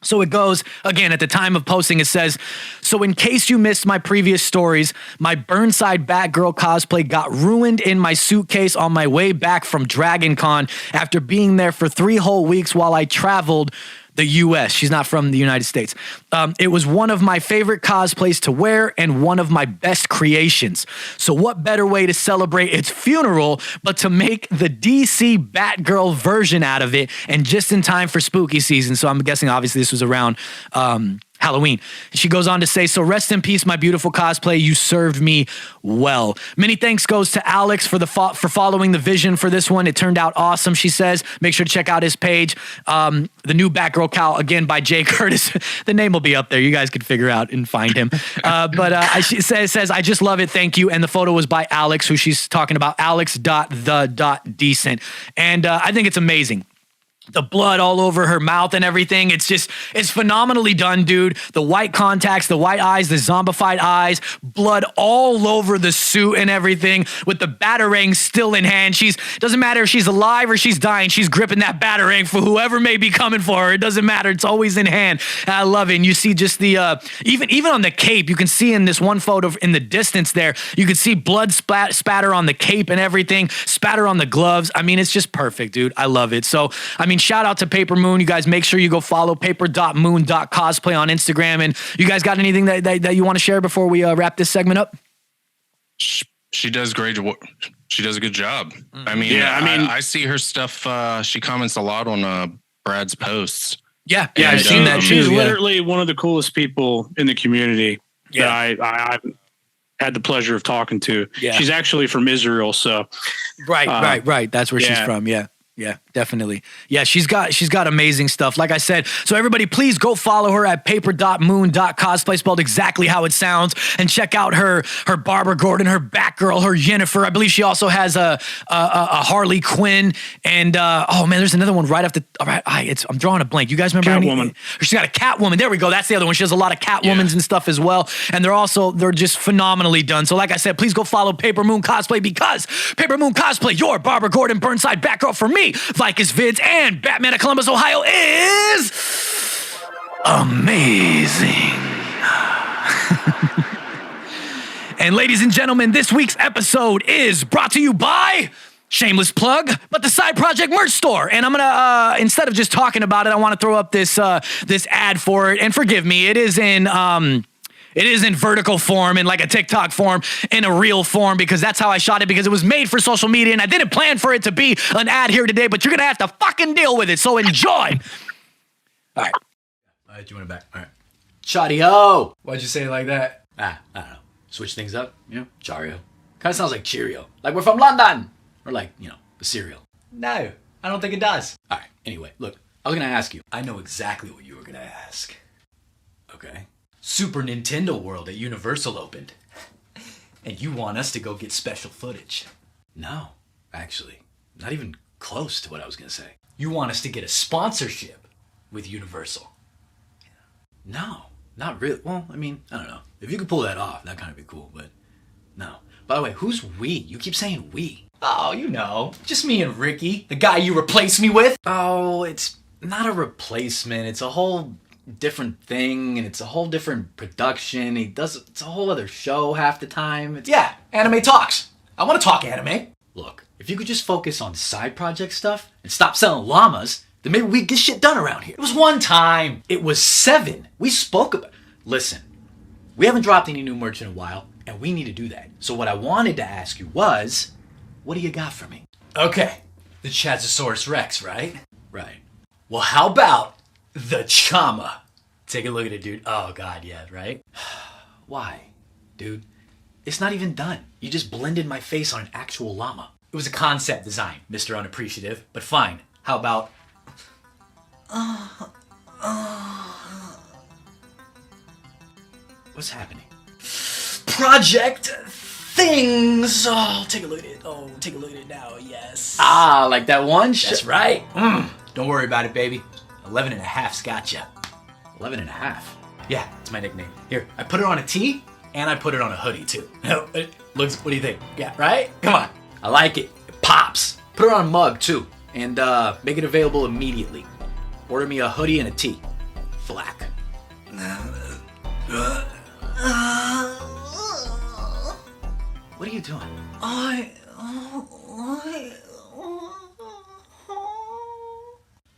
So it goes, again, at the time of posting, it says, so in case you missed my previous stories, my Burnside Batgirl cosplay got ruined in my suitcase on my way back from Dragon Con after being there for 3 whole weeks while I traveled the U.S. She's not from the United States. It was one of my favorite cosplays to wear and one of my best creations. So what better way to celebrate its funeral but to make the DC Batgirl version out of it, and just in time for spooky season. So I'm guessing obviously this was around Halloween. She goes on to say, so rest in peace, my beautiful cosplay. You served me well. Many thanks goes to Alex for following the vision for this one. It turned out awesome, she says. Make sure to check out his page. The new Batgirl cowl, again, by Jay Curtis. The name will be up there. You guys can figure out and find him. She says, I just love it. Thank you. And the photo was by Alex, who she's talking about, Alex.the.decent. And I think it's amazing. The blood all over her mouth and everything. It's phenomenally done, dude. The white contacts, the white eyes, the zombified eyes, blood all over the suit and everything, with the batarang still in hand. Doesn't matter if she's alive or she's dying, she's gripping that batarang for whoever may be coming for her. It doesn't matter. It's always in hand. And I love it. And you see just the, even on the cape, you can see in this one photo in the distance there, you can see blood spatter on the cape and everything, spatter on the gloves. It's just perfect, dude. I love it. So, shout out to Paper Moon. You guys make sure you go follow paper.moon.cosplay on Instagram. And you guys got anything that you want to share before we wrap this segment up? She does great. She does a good job. I see her stuff. She comments a lot on Brad's posts. Yeah, I've seen that. She's literally one of the coolest people in the community that I had the pleasure of talking to. Yeah. She's actually from Israel, so right. That's where she's from. Yeah, definitely. Yeah, she's got amazing stuff. Like I said, so everybody please go follow her at paper.moon.cosplay, spelled exactly how it sounds, and check out her Barbara Gordon, her Batgirl, her Yennefer. I believe she also has a Harley Quinn, and there's another one right after. All right, I'm drawing a blank. You guys remember Catwoman? She's got a Catwoman. There we go. That's the other one. She has a lot of Catwomans and stuff as well, and they're just phenomenally done. So like I said, please go follow Paper Moon Cosplay, because Paper Moon Cosplay, your Barbara Gordon Burnside Batgirl for me, Vikus Vids, and Batman of Columbus, Ohio is amazing. And ladies and gentlemen, this week's episode is brought to you by shameless plug, but the side project merch store. And I'm gonna instead of just talking about it, I want to throw up this this ad for it. And forgive me, it is in vertical form, in like a TikTok form, in a real form, because that's how I shot it, because it was made for social media and I didn't plan for it to be an ad here today, but you're gonna have to fucking deal with it. So enjoy. All right. All right, you want it back? All right. Chario. Why'd you say it like that? I don't know. Switch things up, you know? Chario. Kind of sounds like Cheerio. Like we're from London. Or like, you know, the cereal. No, I don't think it does. All right, anyway, look, I was going to ask you. I know exactly what you were going to ask. Okay. Super Nintendo World at Universal opened. And you want us to go get special footage. No, actually, not even close to what I was going to say. You want us to get a sponsorship with Universal. No, not really. Well, I mean, I don't know. If you could pull that off, that kind of be cool, but no. By the way, who's we? You keep saying we. Oh, you know, just me and Ricky, the guy you replaced me with. Oh, it's not a replacement. It's a whole different thing, and it's a whole different production. It's a whole other show half the time. Yeah, Anime Talks. I want to talk anime. Look, if you could just focus on side project stuff and stop selling llamas, then maybe we get shit done around here. It was one time. It was 7. We spoke about... Listen, we haven't dropped any new merch in a while, and we need to do that. So what I wanted to ask you was, what do you got for me? Okay, the Chazosaurus Rex, right? Right. Well, how about the Chama? Take a look at it, dude. Oh, God, yeah, right? Why? Dude, it's not even done. You just blended my face on an actual llama. It was a concept design, Mr. Unappreciative, but fine. How about... What's happening? Project Things. Oh, take a look at it. Oh, take a look at it now. Yes. Ah, like that one? That's right. Don't worry about it, baby. 11 and a half's gotcha. 11 and a half? Yeah, it's my nickname. Here, I put it on a tee, and I put it on a hoodie, too. It looks, what do you think? Yeah, right? Come on. I like it. It pops. Put it on a mug, too, and make it available immediately. Order me a hoodie and a tee. Flack. What are you doing? I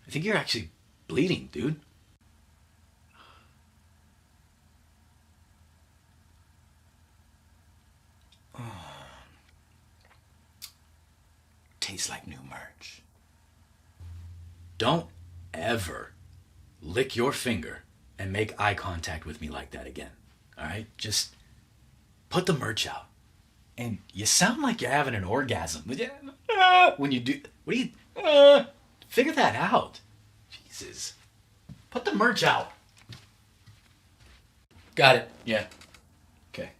think you're actually bleeding, dude. Tastes like new merch. Don't ever lick your finger and make eye contact with me like that again. All right? Just put the merch out. And you sound like you're having an orgasm. When you do... What do you... Figure that out. Jesus. Put the merch out. Got it. Yeah. Okay.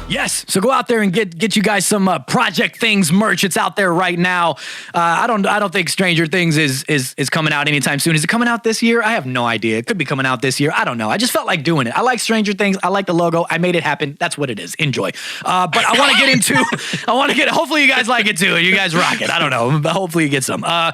Yes, so go out there and get you guys some Project Things merch. It's out there right now. I don't think Stranger Things is coming out anytime soon. Is it coming out this year? I have no idea. It could be coming out this year. I don't know. I just felt like doing it. I like Stranger Things. I like the logo. I made it happen. That's what it is. Enjoy. But I want to get hopefully you guys like it too. You guys rock it. I don't know. But hopefully you get some. Yeah,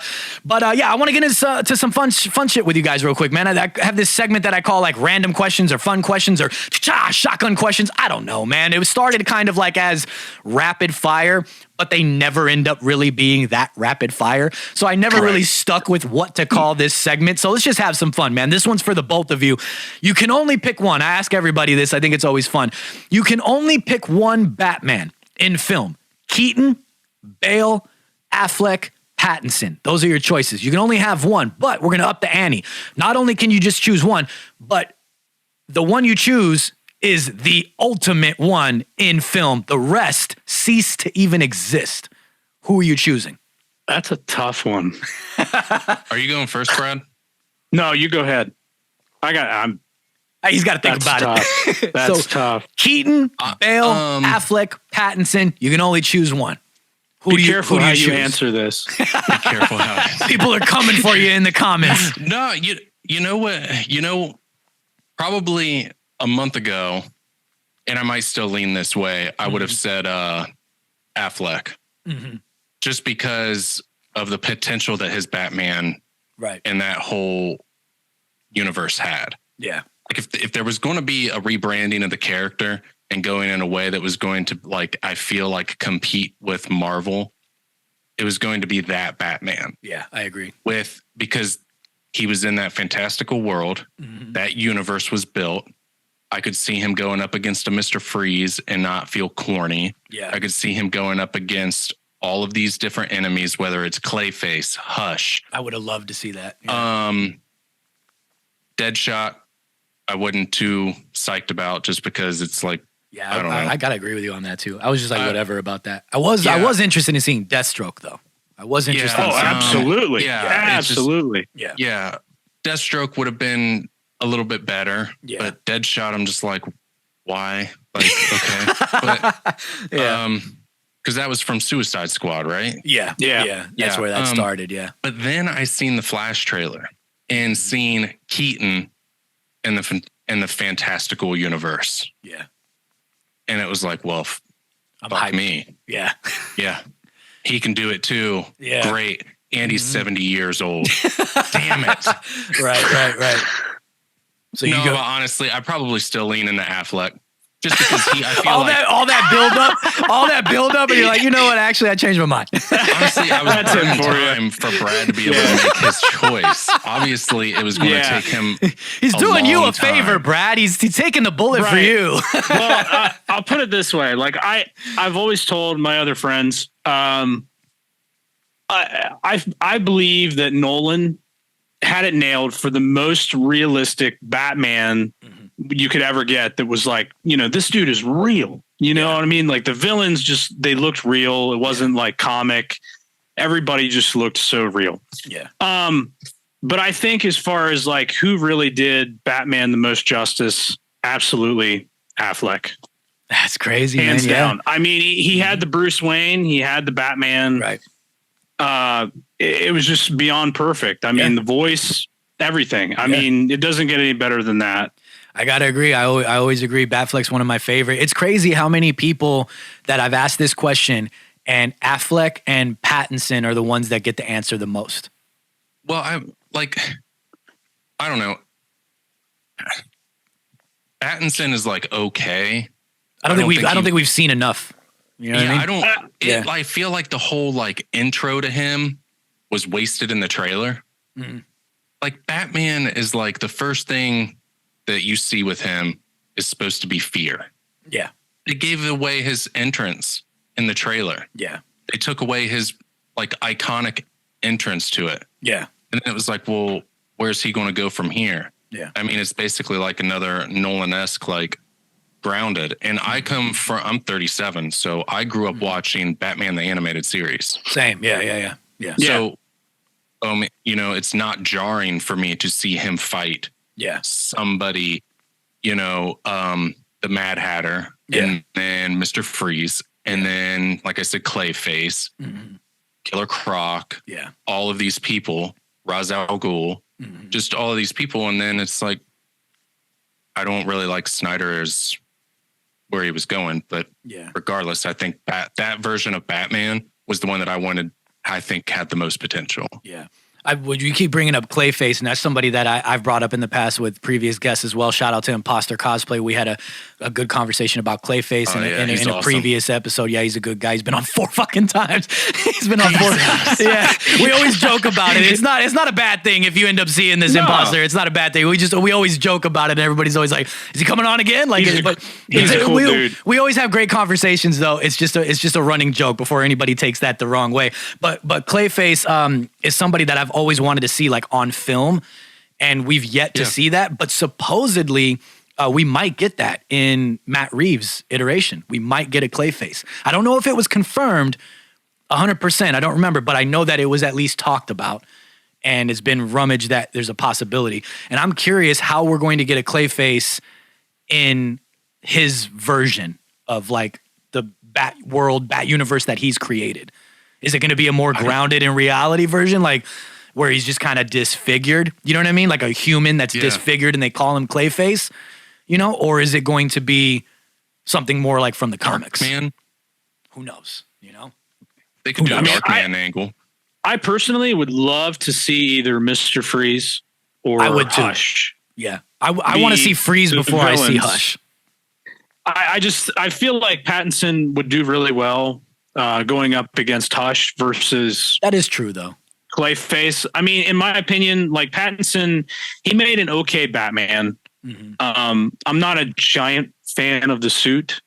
I want to get into some fun shit with you guys real quick, man. I have this segment that I call like random questions or fun questions or shotgun questions. I don't know, man. It was started kind of like as rapid fire, but they never end up really being that rapid fire. So I never really stuck with what to call this segment. So let's just have some fun, man. This one's for the both of you. You can only pick one. I ask everybody this. I think it's always fun. You can only pick one Batman in film. Keaton, Bale, Affleck, Pattinson. Those are your choices. You can only have one, but we're going to up the ante. Not only can you just choose one, but the one you choose is the ultimate one in film. The rest cease to even exist. Who are you choosing? That's a tough one. Are you going first, Brad? No, you go ahead. He's got to think about it. That's tough. Keaton, Bale, Affleck, Pattinson. You can only choose one. Be careful how you answer this. Be careful how people are coming for you in the comments. No, you know what? Probably a month ago, and I might still lean this way, I would have said Affleck, just because of the potential that his Batman and that whole universe had. Yeah. Like if there was going to be a rebranding of the character and going in a way that was going to, like, I feel like compete with Marvel, it was going to be that Batman. Yeah, I agree. Because he was in that fantastical world, that universe was built. I could see him going up against a Mr. Freeze and not feel corny. Yeah. I could see him going up against all of these different enemies, whether it's Clayface, Hush. I would have loved to see that. Yeah. Deadshot, I wasn't too psyched about just because it's like, yeah, I don't know. I gotta agree with you on that too. I was just like, whatever about that. I was interested in seeing Deathstroke though. I was interested. Oh, absolutely. Absolutely. Yeah. Deathstroke would have been a little bit better, but Deadshot, I'm just like, why? Like, okay. But, because that was from Suicide Squad, right? Yeah. That's where that started. Yeah. But then I seen the Flash trailer and seen Keaton in the fantastical universe. Yeah. And it was like, well, I'm fuck hyped. me. Yeah. Yeah. He can do it too. Yeah. Great. And he's 70 years old. Damn it. Right. So no, you go, but honestly, I probably still lean into Affleck. Just because I feel all like that build up, and you're like, you know what? Actually, I changed my mind. honestly, I was burning time for Brad to be able to make his choice. Obviously, it was going to take him. He's doing you a time. favor, Brad. He's taking the bullet for you. Well, I'll put it this way: like I've always told my other friends, I believe that Nolan had it nailed for the most realistic Batman you could ever get. That was like, this dude is real. You know what I mean? Like the villains they looked real. It wasn't like comic. Everybody just looked so real. Yeah. But I think as far as like who really did Batman the most justice, absolutely Affleck. That's crazy. Hands man. down. I mean, he had the Bruce Wayne, he had the Batman. Right. It was just beyond perfect. I mean, the voice, everything. I mean, it doesn't get any better than that. I gotta agree. I always agree. Batfleck's one of my favorite. It's crazy how many people that I've asked this question, and Affleck and Pattinson are the ones that get to answer the most. Well, I don't know. Pattinson is like okay. I don't think we've seen enough. You know what I mean? I feel like the whole like intro to him was wasted in the trailer. Like Batman is like the first thing that you see with him is supposed to be fear. Yeah. They gave away his entrance in the trailer. Yeah. They took away his like iconic entrance to it. Yeah. And then it was like, well, where's he going to go from here? Yeah. I mean, it's basically like another Nolan-esque, like grounded. And I'm 37. So I grew up watching Batman, the animated series. Same. Yeah. So, it's not jarring for me to see him fight somebody, the Mad Hatter and then Mr. Freeze. And then, like I said, Clayface, Killer Croc, all of these people, Ra's al Ghul, just all of these people. And then it's like, I don't really like Snyder as where he was going, but regardless, I think that version of Batman was the one that I think had the most potential. Yeah. You keep bringing up Clayface, and that's somebody that I've brought up in the past with previous guests as well. Shout out to Imposter Cosplay. We had a good conversation about Clayface in a previous episode. Yeah, he's a good guy. He's been on 4 fucking times. He's been on 4. Yeah, we always joke about it. It's not a bad thing if you end up seeing this imposter. It's not a bad thing. We always joke about it, and everybody's always like, "Is he coming on again?" Like, he's a cool dude. We always have great conversations, though. It's just a running joke before anybody takes that the wrong way. But Clayface is somebody that I've always wanted to see like on film, and we've yet to see that. But supposedly, we might get that in Matt Reeves' iteration. We might get a Clayface. I don't know if it was confirmed 100%. I don't remember, but I know that it was at least talked about, and it's been rummaged that there's a possibility. And I'm curious how we're going to get a Clayface in his version of like the Bat world, Bat universe that he's created. Is it going to be a more grounded in reality version, like where he's just kind of disfigured? You know what I mean? Like a human that's disfigured and they call him Clayface, or is it going to be Something more like from the comics. Man, Who knows? You know, they could do a I mean, Darkman angle. I personally would love to see either Mr. Freeze or I would too. Hush. Yeah, I want to see Freeze the before I see villains. Hush. I feel like Pattinson would do really well going up against Hush versus That is true, though. Clayface. I mean, in my opinion, like Pattinson, he made an okay Batman. Mm-hmm. I'm not a giant fan of the suit.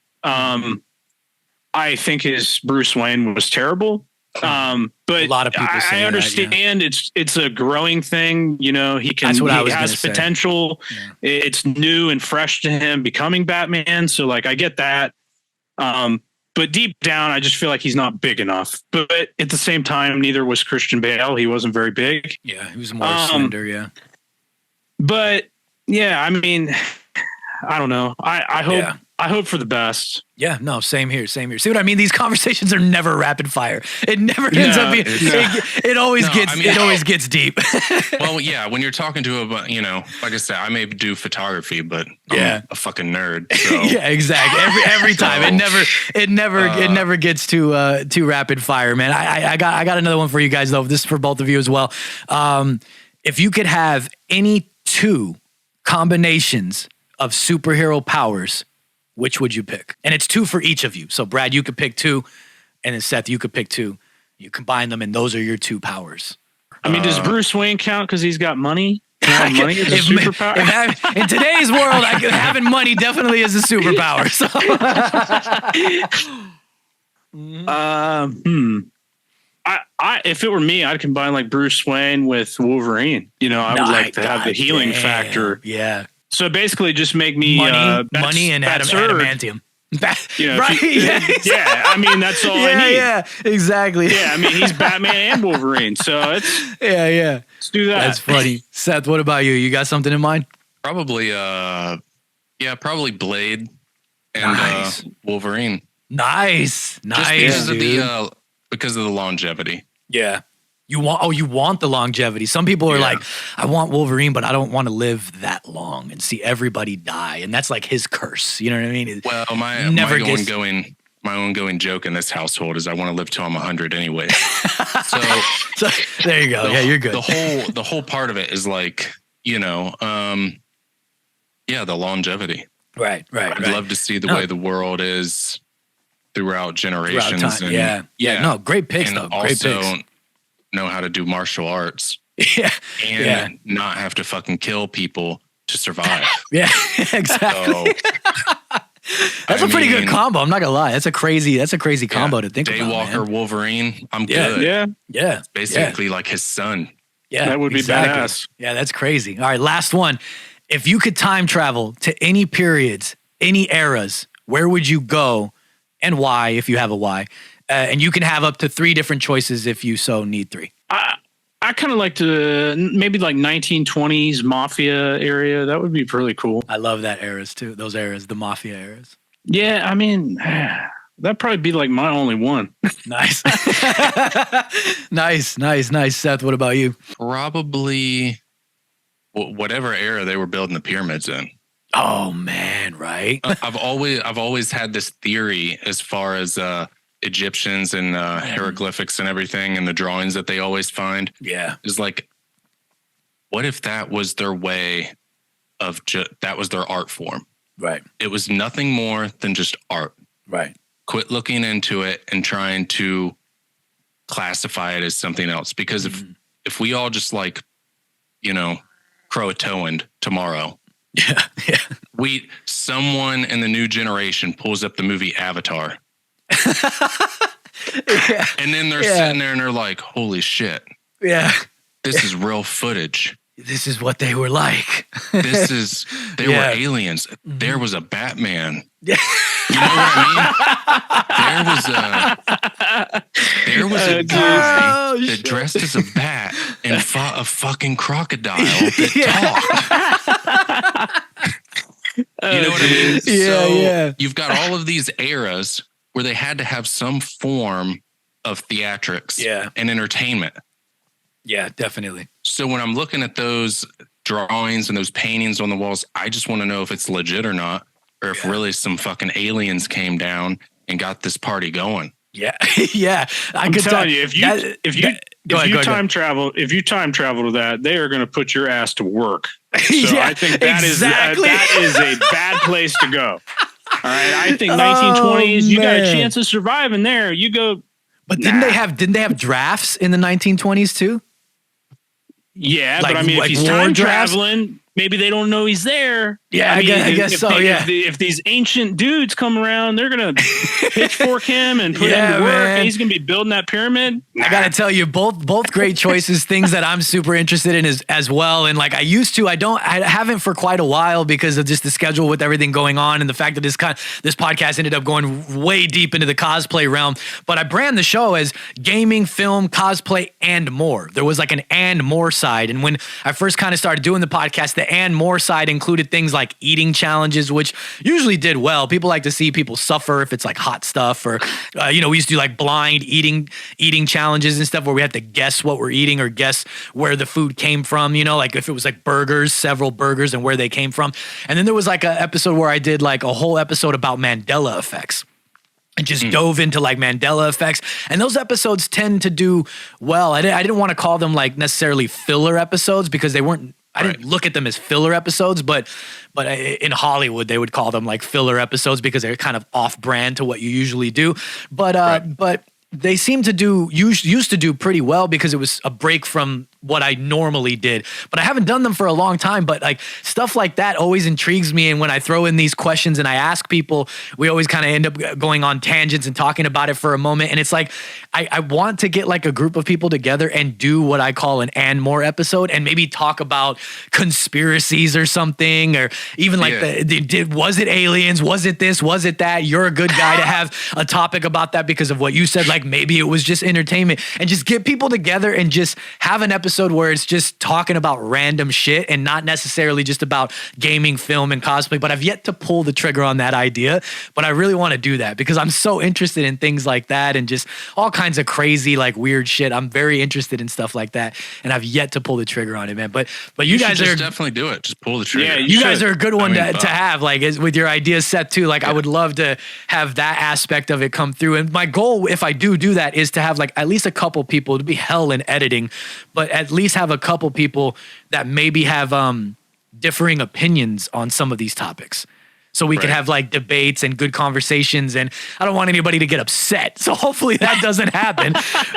I think his Bruce Wayne was terrible. But A lot of people say I that, understand it's a growing thing. You know, he has potential. Yeah. It's new and fresh to him becoming Batman. So like, I get that. But deep down, I just feel like he's not big enough. But at the same time, neither was Christian Bale. He wasn't very big. Yeah, he was more slender. Yeah. But yeah, I mean, I don't know. I hope. Yeah. I hope for the best. Yeah, no, same here. See what I mean? These conversations are never rapid fire. It never ends up being. It always gets deep. Well, yeah, when you're talking to like I said, I may do photography, but I'm a fucking nerd. So. Yeah, exactly. Every time, it never gets too rapid fire, man. I got another one for you guys though. This is for both of you as well. If you could have any two combinations of superhero powers, which would you pick? And it's two for each of you. So Brad, you could pick two, and then Seth, you could pick two. You combine them, and those are your two powers. I mean, does Bruce Wayne count because he's got money? Money is a superpower. In today's world, having money definitely is a superpower. So. If it were me, I'd combine like Bruce Wayne with Wolverine. You know, I would like to have the healing factor. Yeah. So basically, just make me money and adamantium. Right? Yeah. I mean, that's all I need. Yeah, exactly. Yeah, I mean, he's Batman and Wolverine, so it's Let's do that. That's funny. Seth, what about you? You got something in mind? Probably, probably Blade and Wolverine. Nice. Just because of the longevity. Yeah. You want the longevity. Some people are like, I want Wolverine, but I don't want to live that long and see everybody die. And that's like his curse. You know what I mean? Well, my ongoing joke in this household is I want to live till I'm 100 anyway. So there you go. Yeah, you're good. The whole part of it is like, the longevity. Right. I'd love to see the way the world is throughout generations. Throughout time. No, great picks though. Great picks. Know how to do martial arts and not have to fucking kill people to survive. Yeah, exactly. That's a pretty good combo. I'm not gonna lie. That's a crazy combo to think about. Daywalker, Wolverine. I'm good. Yeah. It's basically like his son. Yeah, that would be badass. Yeah, that's crazy. All right, last one. If you could time travel to any periods, any eras, where would you go, and why? If you have a why. And you can have up to 3 different choices if you so need 3. I kind of like to maybe like 1920s mafia area. That would be really cool. I love that eras too. Those eras, the mafia eras. Yeah, I mean, that'd probably be like my only one. Nice. Nice. Seth, what about you? Probably whatever era they were building the pyramids in. Oh man, right? I've always had this theory as far as Egyptians and hieroglyphics and everything and the drawings that they always find. Yeah. Is like, what if that was their way of that was their art form? Right. It was nothing more than just art. Right. Quit looking into it and trying to classify it as something else. Because if we all just like, Croatoan tomorrow. Yeah. Someone in the new generation pulls up the movie Avatar. And then they're sitting there and they're like, holy shit. Yeah. This is real footage. This is what they were like. They were aliens. There was a Batman. Yeah. You know what I mean? There was a guy that dressed as a bat and fought a fucking crocodile that talked. You know what I mean? Yeah. You've got all of these eras where they had to have some form of theatrics and entertainment. Yeah, definitely. So when I'm looking at those drawings and those paintings on the walls, I just want to know if it's legit or not. or if really some fucking aliens came down and got this party going. Yeah, yeah. I'm telling you, if you time travel to that, they are going to put your ass to work. So Yeah, I think that exactly. is a bad place to go. All right, I think 1920s. You got a chance of surviving there. You go. But didn't they have drafts in the 1920s too? Yeah, Like- but I mean, like if he's war time drafts? traveling, maybe they don't know he's there. Yeah, I guess so. Yeah. If these ancient dudes come around, they're gonna pitchfork him and put him to work, man. and he's gonna be building that pyramid. I gotta tell you, both great choices, things that I'm super interested in as well. And like I haven't for quite a while because of just the schedule with everything going on and the fact that this podcast ended up going way deep into the cosplay realm. But I brand the show as gaming, film, cosplay, and more. There was like an and more side. And when I first kind of started doing the podcast, the and more side included things like eating challenges, which usually did well. People like to see people suffer if it's like hot stuff, or we used to do like blind eating challenges and stuff where we had to guess what we're eating or guess where the food came from, like if it was like burgers, several burgers, and where they came from. And then there was like an episode where I did like a whole episode about Mandela effects. And just dove into like Mandela effects. And those episodes tend to do well. I didn't want to call them like necessarily filler episodes because they weren't, I didn't look at them as filler episodes, but in Hollywood, they would call them like filler episodes because they're kind of off brand to what you usually do. But they seem to used to do pretty well because it was a break from what I normally did, but I haven't done them for a long time. But like stuff like that always intrigues me. And when I throw in these questions and I ask people, we always kind of end up going on tangents and talking about it for a moment. And it's like, I want to get like a group of people together and do what I call an and more episode and maybe talk about conspiracies or something, or even like was it aliens? Was it this? Was it that? You're a good guy to have a topic about that because of what you said. Like maybe it was just entertainment, and just get people together and just have an episode where it's just talking about random shit and not necessarily just about gaming, film, and cosplay. But I've yet to pull the trigger on that idea, but I really want to do that because I'm so interested in things like that and just all kinds of crazy, like weird shit. I'm very interested in stuff like that, and I've yet to pull the trigger on it, man. But you guys should are definitely do it. Just pull the trigger. Yeah, you guys are a good one to have, like with your ideas set too. Like I would love to have that aspect of it come through. And my goal, if I do that, is to have like at least a couple people. To be hell in editing, but at least have a couple people that maybe have differing opinions on some of these topics. So we can have like debates and good conversations, and I don't want anybody to get upset. So hopefully that doesn't happen.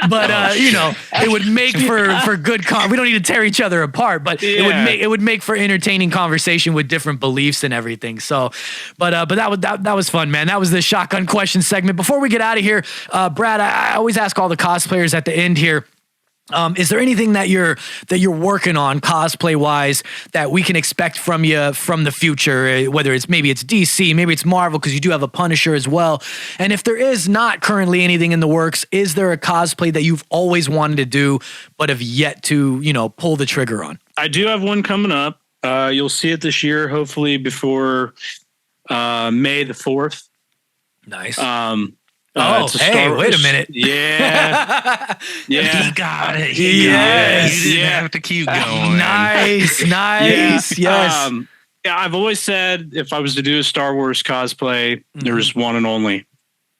But it would make for good. We don't need to tear each other apart, but it would make for entertaining conversation with different beliefs and everything. So, but that was fun, man. That was the shotgun question segment. Before we get out of here, Brad, I always ask all the cosplayers at the end here. Is there anything that you're working on cosplay wise that we can expect from you from the future? Whether maybe it's DC, maybe it's Marvel, because you do have a Punisher as well. And if there is not currently anything in the works, is there a cosplay that you've always wanted to do but have yet to pull the trigger on? I do have one coming up. You'll see it this year, hopefully before May the 4th. Nice. Wait a minute. Yeah. He got it. Yes. You didn't have to keep going. Nice. Yes. I've always said if I was to do a Star Wars cosplay, there's one and only.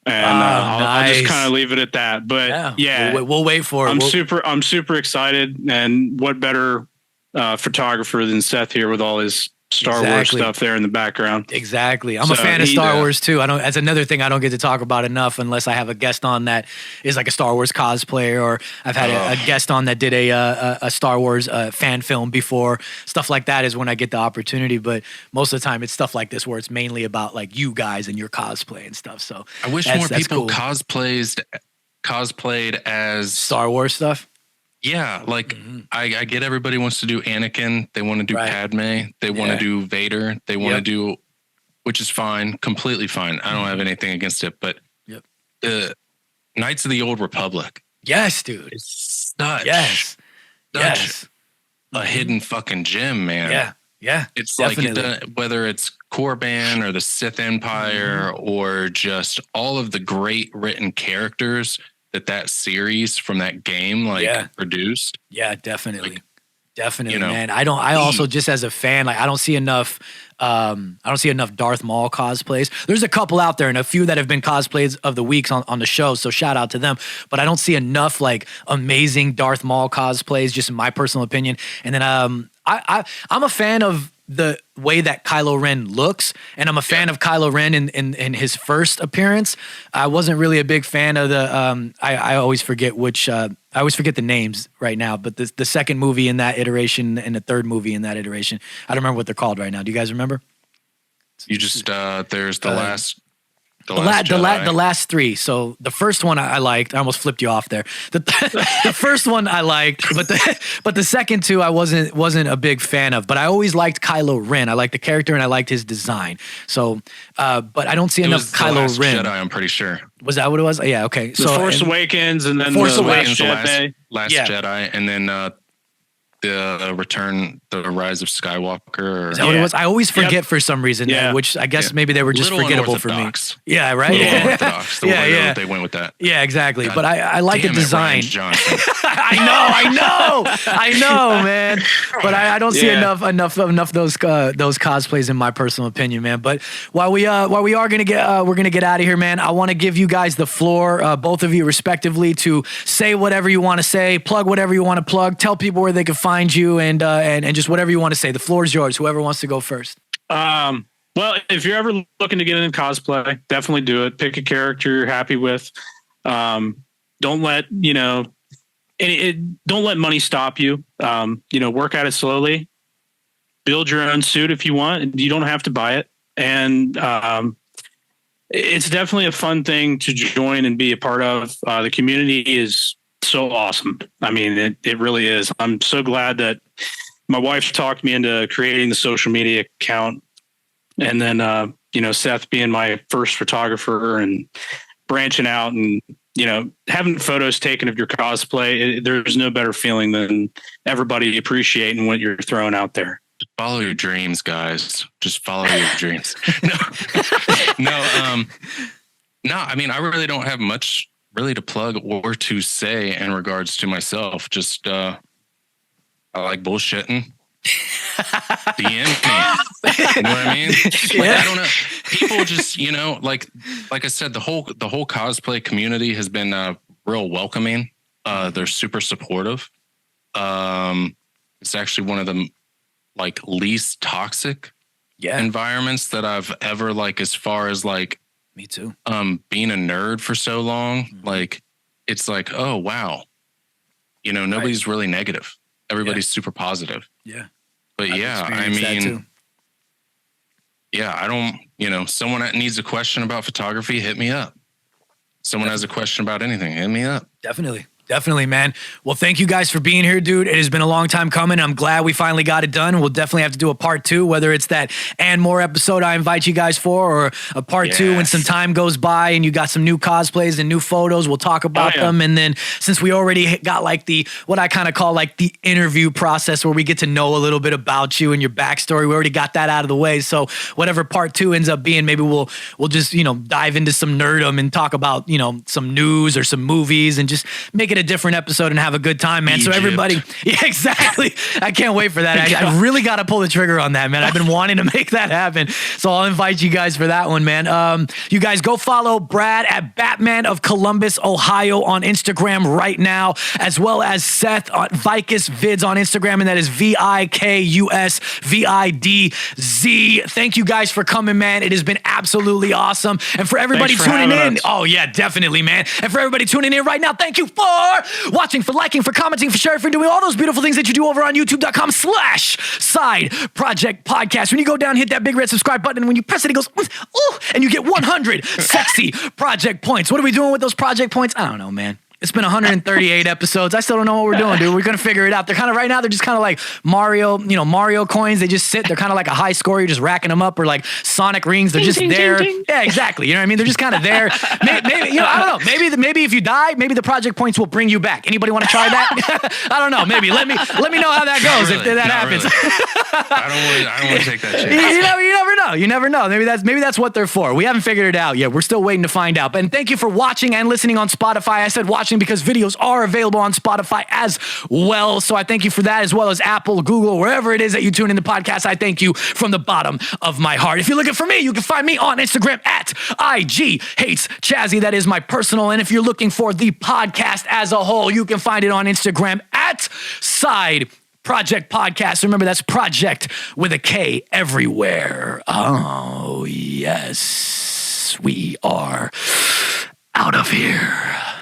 And I'll just kind of leave it at that. But we'll wait for it. I'm super excited. And what better photographer than Seth here with all his Star Wars stuff there in the background. Exactly. I'm a fan of Star Wars too. That's another thing I don't get to talk about enough unless I have a guest on that is like a Star Wars cosplayer, or I've had a guest on that did a Star Wars fan film before. Stuff like that is when I get the opportunity. But most of the time it's stuff like this where it's mainly about like you guys and your cosplay and stuff. So I wish more people cosplayed as Star Wars stuff. Yeah, like I get everybody wants to do Anakin, they want to do Padme, they want to do Vader, they want to do, which is fine, completely fine. I don't have anything against it, but the Knights of the Old Republic. Yes, dude. It's such a hidden fucking gem, man. Yeah. It's definitely. like whether it's Korban or the Sith Empire or just all of the great written characters that series from that game produced. Yeah, definitely. Definitely, you know, man. I also just as a fan, like I don't see enough Darth Maul cosplays. There's a couple out there and a few that have been cosplays of the weeks on the show. So shout out to them. But I don't see enough like amazing Darth Maul cosplays, just in my personal opinion. And then I'm a fan of the way that Kylo Ren looks, and I'm a fan of Kylo Ren in his first appearance. I wasn't really a big fan of the I always forget which I always forget the names right now, but the second movie in that iteration and the third movie in that iteration. I don't remember what they're called right now. Do you guys remember? You just there's the last the last three. So the first one I liked. I almost flipped you off there. The first one I liked, but the second two I wasn't a big fan of. But I always liked Kylo Ren. I liked the character and I liked his design. So, but I don't see enough Kylo Ren. Jedi, I'm pretty sure. Was that what it was? Yeah. Okay. The Force Awakens, and then Force the Awakens, Last Jedi, and then the Rise of Skywalker. Is that what it was? I always forget for some reason, which I guess maybe they were just forgettable for me. Yeah, right? Unorthodox, the way they went with that. Yeah, exactly. God, but I like the design. I know, man. But I don't see enough of those cosplays in my personal opinion, man. But while we are gonna get we're gonna get out of here, man. I want to give you guys the floor, both of you respectively, to say whatever you want to say, plug whatever you want to plug, tell people where they can find you, and just whatever you want to say. The floor is yours. Whoever wants to go first. Well, if you're ever looking to get into cosplay, definitely do it. Pick a character you're happy with. Don't let don't let money stop you. Work at it slowly. Build your own suit if you want. You don't have to buy it, and it's definitely a fun thing to join and be a part of. The community is so awesome. I mean, it really is. I'm so glad that my wife talked me into creating the social media account, and then Seth being my first photographer and branching out and having photos taken of your cosplay. There's no better feeling than everybody appreciating what you're throwing out there. Follow your dreams, guys. Just follow your dreams. No. I mean, I really don't have much really to plug or to say in regards to myself. Just I like bullshitting. DM me. You know what I mean? Like, I don't know. People just, like I said, the whole cosplay community has been real welcoming. They're super supportive. It's actually one of the least toxic environments that I've ever as far as me too. Being a nerd for so long, it's oh wow, nobody's really negative. Everybody's super positive. Yeah. But I mean, I don't, someone that needs a question about photography, hit me up. Someone has a question about anything, hit me up. Definitely, man. Well, thank you guys for being here, dude. It has been a long time coming. I'm glad we finally got it done. We'll definitely have to do a part 2, whether it's that and more episode I invite you guys for, or a part 2 when some time goes by and you got some new cosplays and new photos. We'll talk about them. And then since we already got what I kind of call the interview process, where we get to know a little bit about you and your backstory, we already got that out of the way. So whatever part 2 ends up being, maybe we'll just, dive into some nerdum and talk about, some news or some movies and just make it a different episode and have a good time, man. Egypt. So everybody, exactly. I can't wait for that. I really got to pull the trigger on that, man. I've been wanting to make that happen. So I'll invite you guys for that one, man. You guys go follow Brad at Batman of Columbus, Ohio on Instagram right now, as well as Seth on Vikus Vids on Instagram, and that is VIKUS VIDZ. Thank you guys for coming, man. It has been absolutely awesome. And for everybody tuning in, oh yeah, definitely, man. And for everybody tuning in right now, thank you for watching, for liking, for commenting, for sharing, for doing all those beautiful things that you do over on youtube.com/Side Project Podcast. When you go down, hit that big red subscribe button, and when you press it, it goes, ooh, and you get 100 sexy project points. What are we doing with those project points? I don't know, man. It's been 138 episodes. I still don't know what we're doing, dude. We're going to figure it out. They're kind of, right now, they're just kind of like Mario, Mario coins. They just sit. They're kind of like a high score. You're just racking them up, or like Sonic rings. They're just there. Yeah, exactly. You know what I mean? They're just kind of there. Maybe, I don't know. Maybe if you die, maybe the project points will bring you back. Anybody want to try that? I don't know. Maybe. Let me know how that goes if that happens. Really. I don't want to take that chance. You never know. You never know. Maybe that's what they're for. We haven't figured it out yet. We're still waiting to find out. And thank you for watching and listening on Spotify. I said watching watching, because videos are available on Spotify as well. So I thank you for that, as well as Apple, Google, wherever it is that you tune in the podcast. I thank you from the bottom of my heart. If you're looking for me, you can find me on Instagram at IG_HatesChazzy. That is my personal. And if you're looking for the podcast as a whole, you can find it on Instagram at Side Projekt Podcast. Remember, that's Project with a K everywhere. Oh, yes. We are out of here.